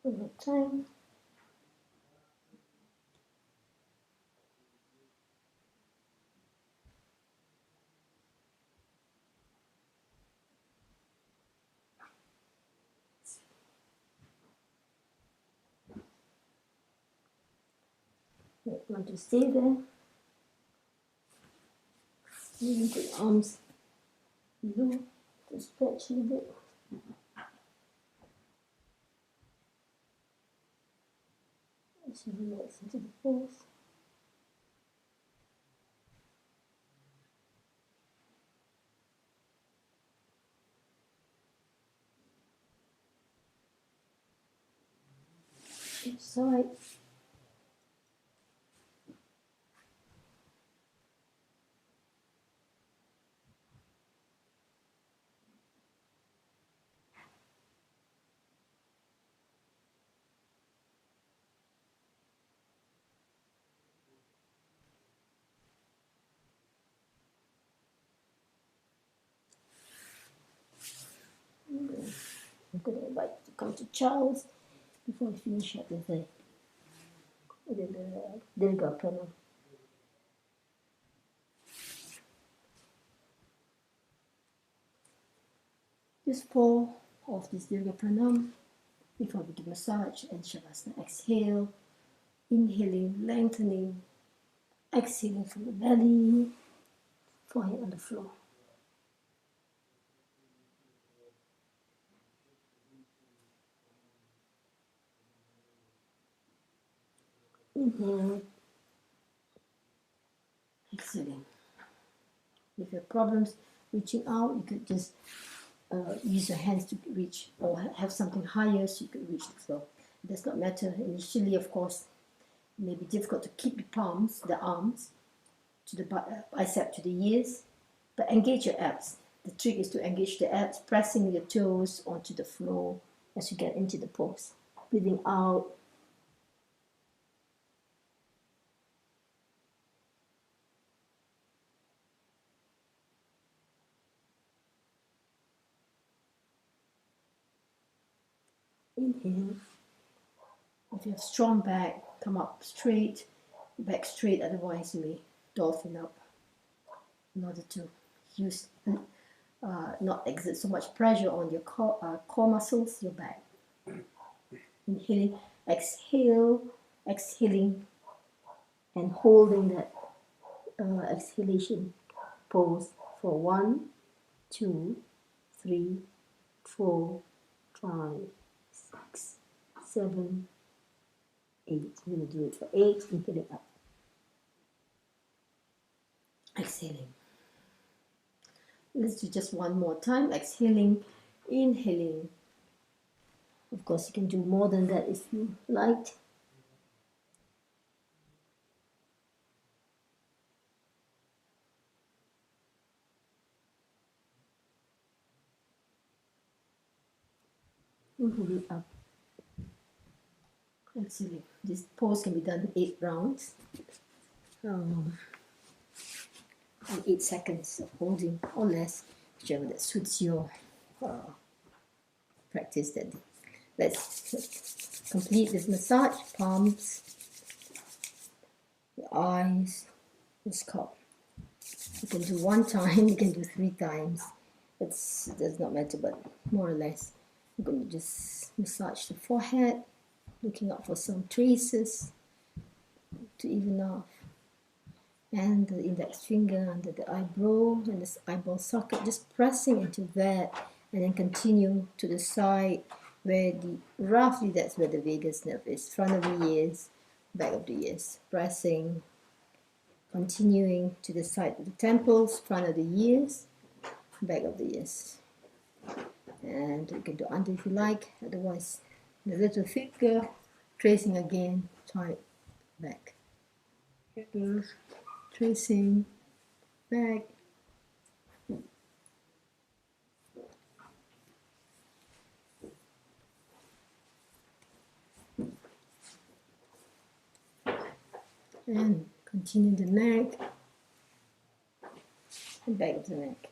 One more time. You want to stay there. Maybe put your arms below to stretch a little bit. As you relax into the pose. Each side. I'm going to invite you to come to Charles before we finish up with the Dirga Pranam. Just 4 of this Dirga Pranam before we do massage and Shavasana. Exhale, inhaling, lengthening, exhaling from the belly, forehead on the floor. Inhale, exhaling. If you have problems reaching out, you could just use your hands to reach, or have something higher so you could reach the floor. It does not matter. Initially, of course, it may be difficult to keep the arms, to the bicep, to the ears, but engage your abs. The trick is to engage the abs, pressing your toes onto the floor as you get into the pose. Breathing out. Inhale. If you have strong back, come up straight, back straight, otherwise you may dolphin up in order to use not exert so much pressure on your core muscles, your back. Inhaling, exhaling, and holding that exhalation pose for 1, 2, 3, 4, 5, 6, 7, 8. I'm going to do it for 8. Inhale it up. Exhaling. Let's do just one more time. Exhaling, inhaling. Of course, you can do more than that if you like. Inhale it up. Exhaling. This pose can be done in 8 rounds. And 8 seconds of holding or less, whichever that suits your practice that day. Let's complete this massage. Palms, your eyes, your scalp. You can do 1 time, you can do 3 times. It does not matter, but more or less. I'm going to just massage the forehead, looking out for some traces to even off. And the index finger under the eyebrow and this eyeball socket, just pressing into that, and then continue to the side where roughly that's where the vagus nerve is, front of the ears, back of the ears, pressing, continuing to the side of the temples, front of the ears, back of the ears. And you can do under if you like, otherwise the little finger, tracing again, side, back. Tracing, back, and continue the neck, and back of the neck.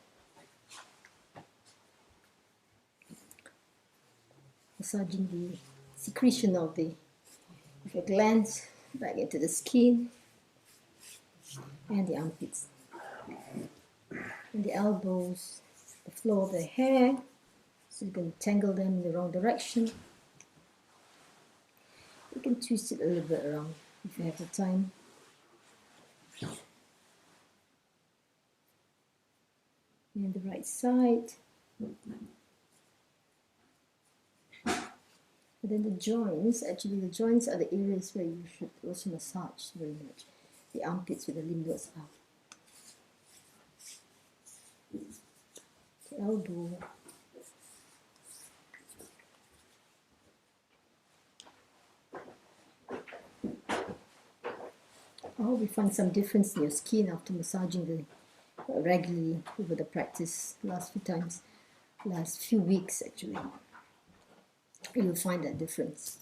Massaging the secretion of your glands back into the skin, and the armpits, and the elbows, the floor of the hair, so you can tangle them in the wrong direction. You can twist it a little bit around if you have the time. And the right side. And then the joints, actually the joints are the areas where you should also massage very much. The armpits with the lymph nodes up. The elbow. I hope you find some difference in your skin after massaging regularly over the practice last few weeks actually. You'll find that difference.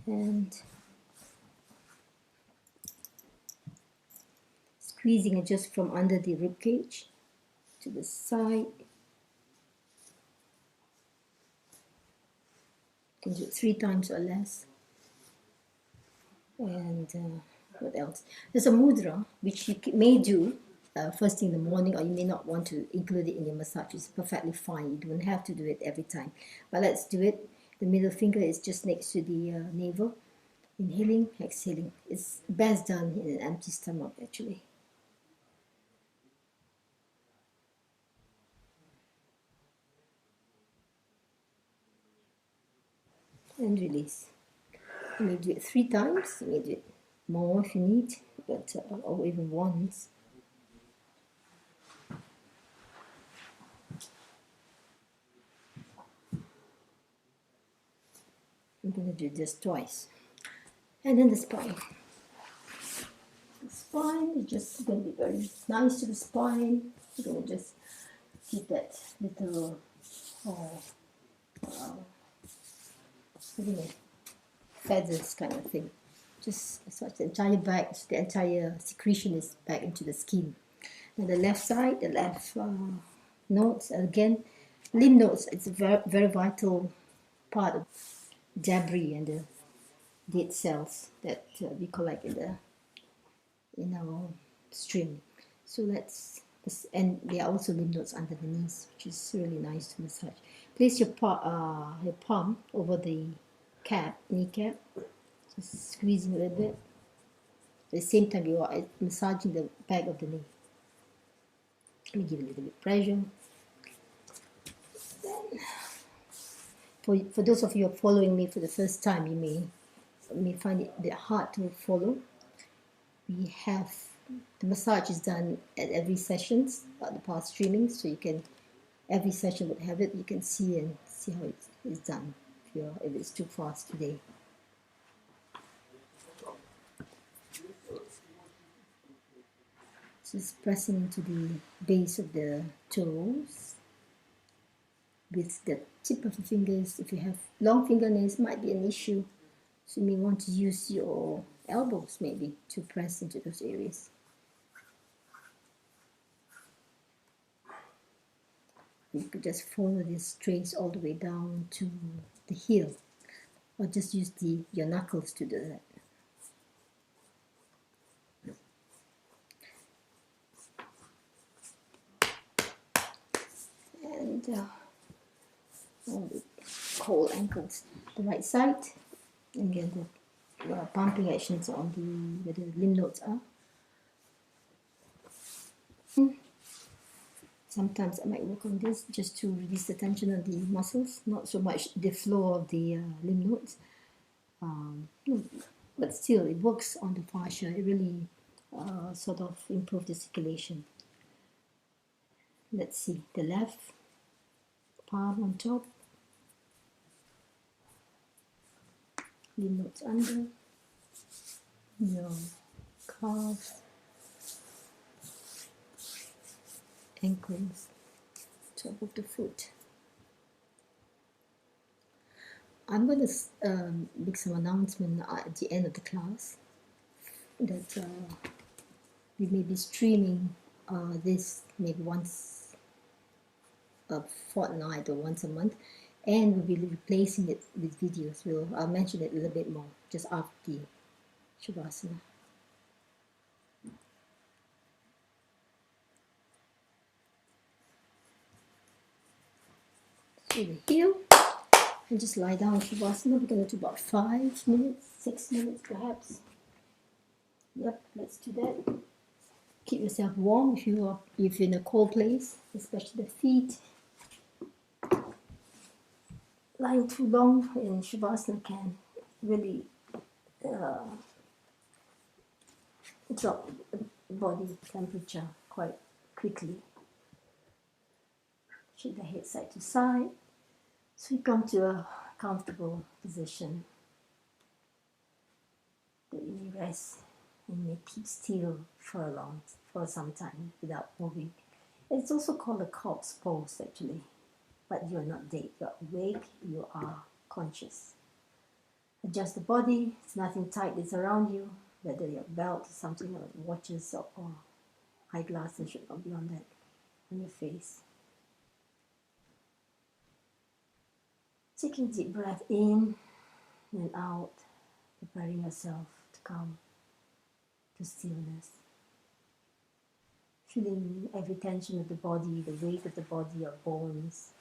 And squeezing it just from under the rib cage to the side. You can do it 3 times or less. And what else? There's a mudra which you may do first thing in the morning, or you may not want to include it in your massage. It's perfectly fine. You don't have to do it every time. But let's do it. The middle finger is just next to the navel. Inhaling, exhaling. It's best done in an empty stomach actually. And release. You may do it 3 times. You may do it more if you need, but or even once. I'm going to do this twice. And then the spine. The spine is just going to be very nice to the spine. You're going to just keep that little feathers kind of thing. Just massage the entire back, so the entire secretion is back into the skin. And the left side, the left nodes, again, lymph nodes, it's a very, very vital part of debris and the dead cells that we collect in our stream. So and there are also lymph nodes under the knees, which is really nice to massage. Place your palm over the kneecap, just squeezing a little bit. At the same time, you are massaging the back of the knee. Let me give a little bit of pressure. For those of you who are following me for the first time, you may find it a bit hard to follow. We have the massage is done at every sessions, the past streaming, so you can every session would have it. You can see how it's done. If it's too fast today. Just pressing into the base of the toes with the tip of the fingers. If you have long fingernails, might be an issue. So you may want to use your elbows maybe to press into those areas. You could just follow this trace all the way down to the heel, or just use your knuckles to do that. And the whole ankles, the right side, and again the pumping actions on where the lymph nodes are. Sometimes I might work on this just to release the tension of the muscles, not so much the flow of the lymph nodes. But still, it works on the fascia. It really sort of improves the circulation. Let's see, the left palm on top, lymph nodes under, your calves, ankles, top of the foot. I'm going to make some announcement at the end of the class that we may be streaming this maybe once a fortnight or once a month, and we'll be replacing it with videos. I'll mention it a little bit more just after the Shavasana. So the heel, and just lie down in Shavasana. We're going to do about 5 minutes, 6 minutes perhaps. Yep, let's do that. Keep yourself warm if you're in a cold place, especially the feet. Lying too long in Shavasana can really drop body temperature quite quickly. Shake the head side to side. So you come to a comfortable position that you may rest and may keep still for some time without moving. It's also called a corpse pose actually, but you're not dead. You're awake. You are conscious. Adjust the body. It's nothing tight that's around you, whether your belt or something like watches or eyeglasses should not be on that on your face. Taking a deep breath in and out, preparing yourself to come to stillness. Feeling every tension of the body, the weight of the body, your bones,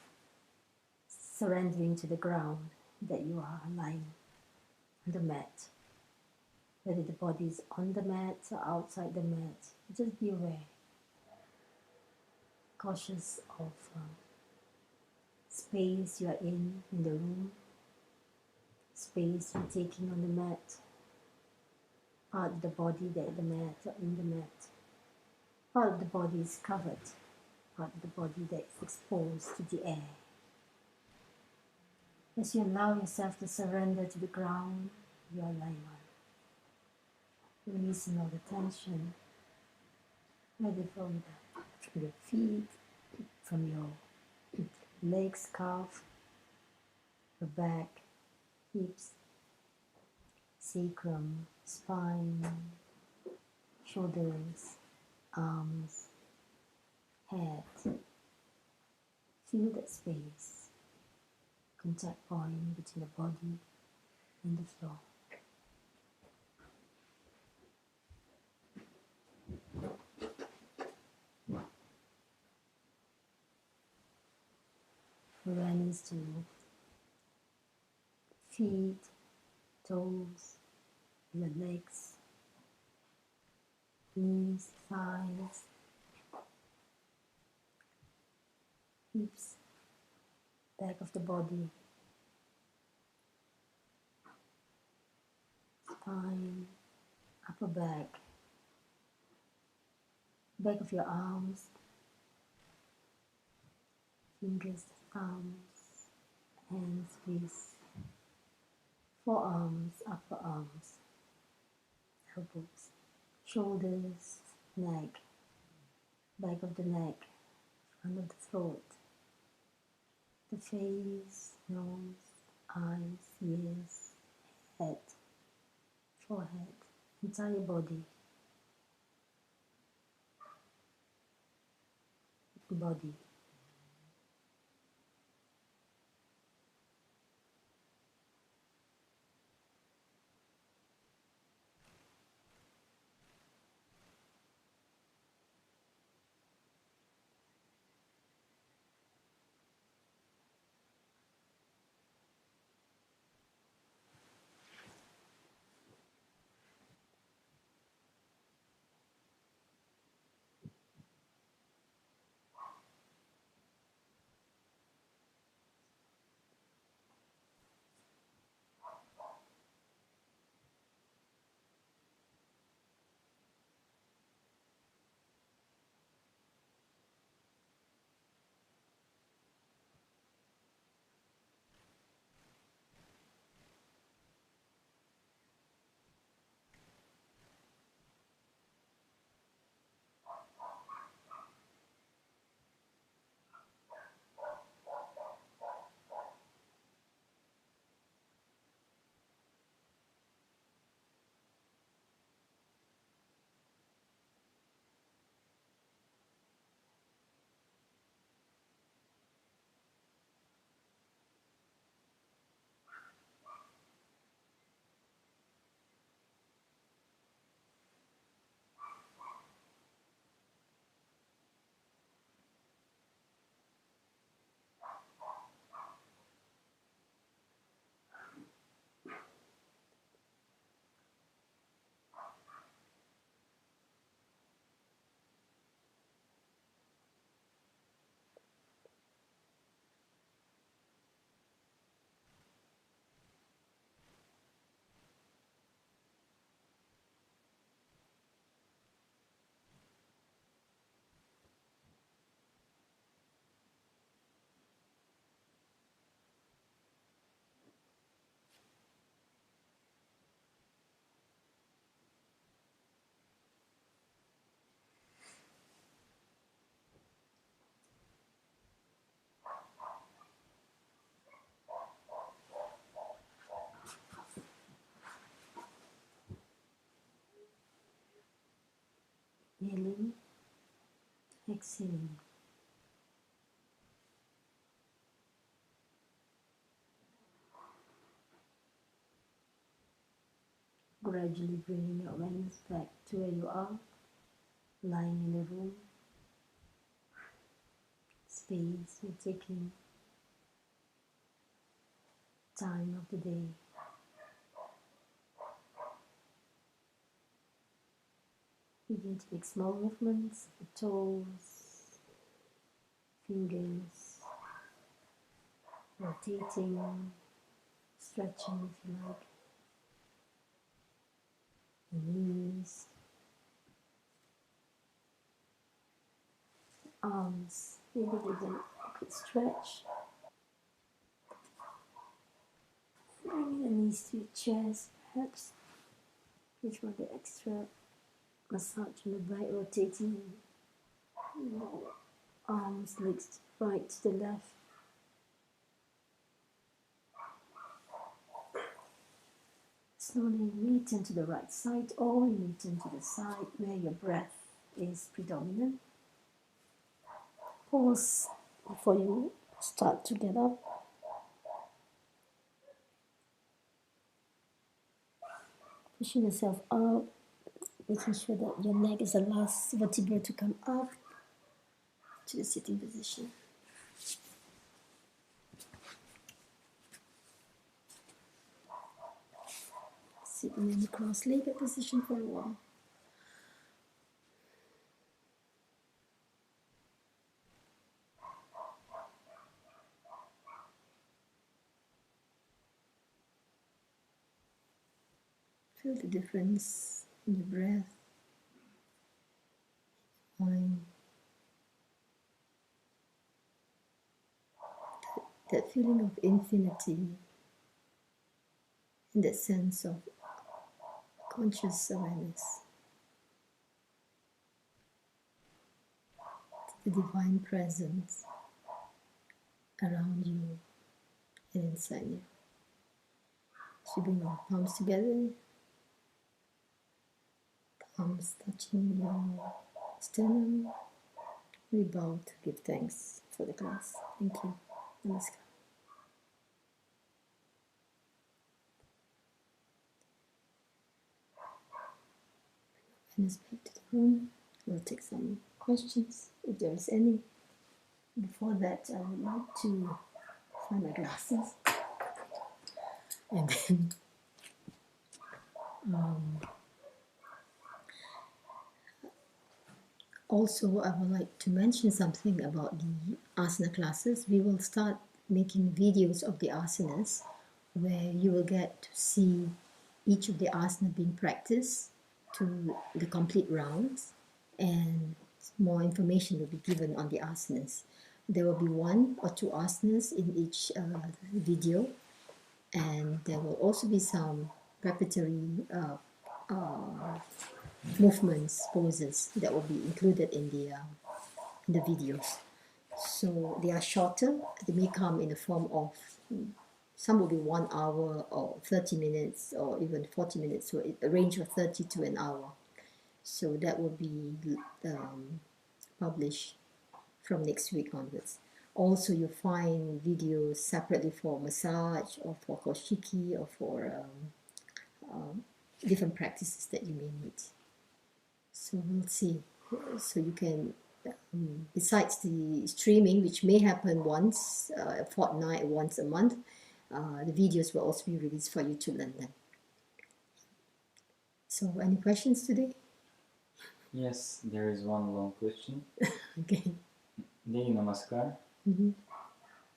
surrendering to the ground that you are lying on the mat. Whether the body is on the mat or outside the mat, just be aware, cautious of space you are in the room, space you're taking on the mat, part of the body that the mat or in the mat, part of the body is covered, part of the body that is exposed to the air. As you allow yourself to surrender to the ground you are lying on, releasing all the tension, whether from your feet, from your legs, calf, your back, hips, sacrum, spine, shoulders, arms, head. Feel that space, contact point between the body and the floor. awareness to feet, toes, your legs, knees, thighs, hips, back of the body, spine, upper back of your arms, fingers, thumbs, hands, wrists, forearms, upper arms, elbows, shoulders, neck, back of the neck, front of the throat, the face, nose, eyes, ears, head, forehead, entire body, body. Inhaling, exhaling. Gradually bringing your awareness back to where you are, lying in the room, space you're taking, time of the day. Begin to make small movements, the toes, fingers, rotating, stretching if you like, the knees, arms, maybe give them a good stretch. Bringing the knees to your chest, perhaps. If you want the extra massage on the right, rotating arms, legs to the right, to the left. Slowly you may turn to the right side, or you may turn to the side where your breath is predominant. Pause before you start to get up. Pushing yourself up, making sure that your neck is the last vertebra to come up to the sitting position. in cross-legged position for a while. Feel the difference in your breath, mind, that feeling of infinity, and that sense of conscious awareness, the divine presence around you and inside you. So you bring your palms together, palms touching your sternum. We bow to give thanks for the class. Thank you. Namaskar. And it's back to the room. We'll take some questions if there is any. Before that, I would like to find my glasses. And then also, I would like to mention something about the asana classes. We will start making videos of the asanas where you will get to see each of the asana being practiced to the complete rounds, and more information will be given on the asanas. There will be 1 or 2 asanas in each video, and there will also be some preparatory movements, poses that will be included in the videos. So they are shorter. They may come in the form of, some will be 1 hour or 30 minutes or even 40 minutes, so a range of 30 to an hour. So that will be published from next week onwards. Also, you'll find videos separately for massage or for koshiki or for different practices that you may need. So we'll see. So you can, besides the streaming, which may happen once a fortnight, once a month, the videos will also be released for you to learn them. So any questions today? Yes, there is one long question. Okay. Didi, namaskar.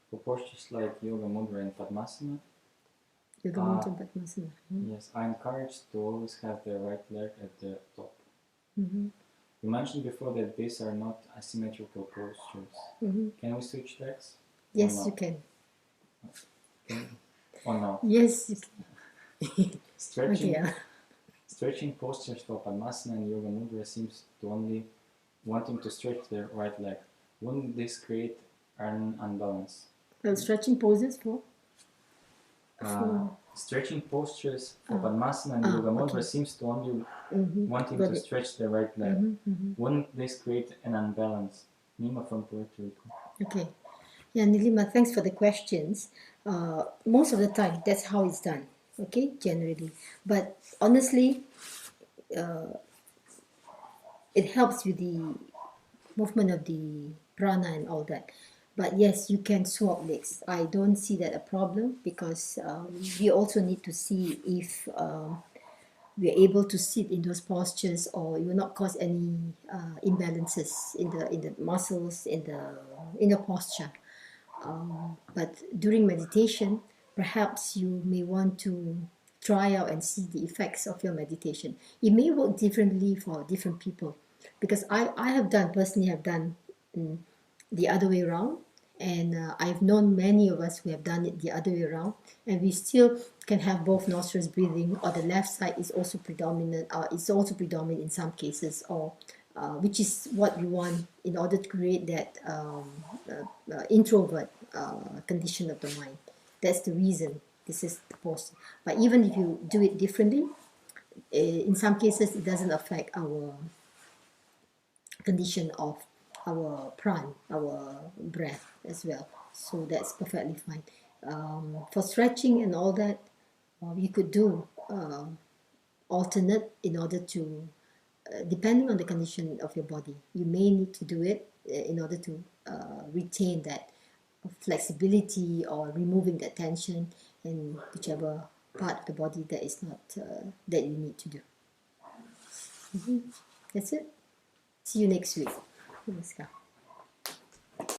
For postures like Yoga Mudra and Padmasana, Yoga Mudra and Padmasana. Yes, I encourage to always have the right leg at the top. You mentioned before that these are not asymmetrical postures. Can we switch legs? Yes, you can. Or no? Yes, you can. Stretching, Okay. stretching postures for Padmasana and Yoga Mudra seems to only wanting to stretch the right leg. Wouldn't this create an unbalance? Well, stretching poses for? Stretching postures for Padmasana and Yoga Mudra seems to only wanting to stretch the right leg. Wouldn't this create an unbalance? Nima from Puerto Rico. Okay. Yeah, Nilima, thanks for the questions. Most of the time, that's how it's done, okay, generally. But honestly, it helps with the movement of the prana and all that. But yes, you can swap legs. I don't see that a problem, because we also need to see if we are able to sit in those postures, or it will not cause any imbalances in the muscles in the posture. But during meditation, perhaps you may want to try out and see the effects of your meditation. It may work differently for different people, because I have personally have done the other way around, and I've known many of us who have done it the other way around, and we still can have both nostrils breathing, or the left side is also predominant, it's also predominant in some cases, or which is what we want in order to create that introvert condition of the mind. That's the reason this is the posture. But even if you do it differently, in some cases it doesn't affect our condition of our pran, our breath as well. So that's perfectly fine. For stretching and all that, you could do alternate in order to, depending on the condition of your body, you may need to do it in order to retain that flexibility or removing that tension, and whichever part of the body that is not that you need to do. That's it. See you next week. Namaskar.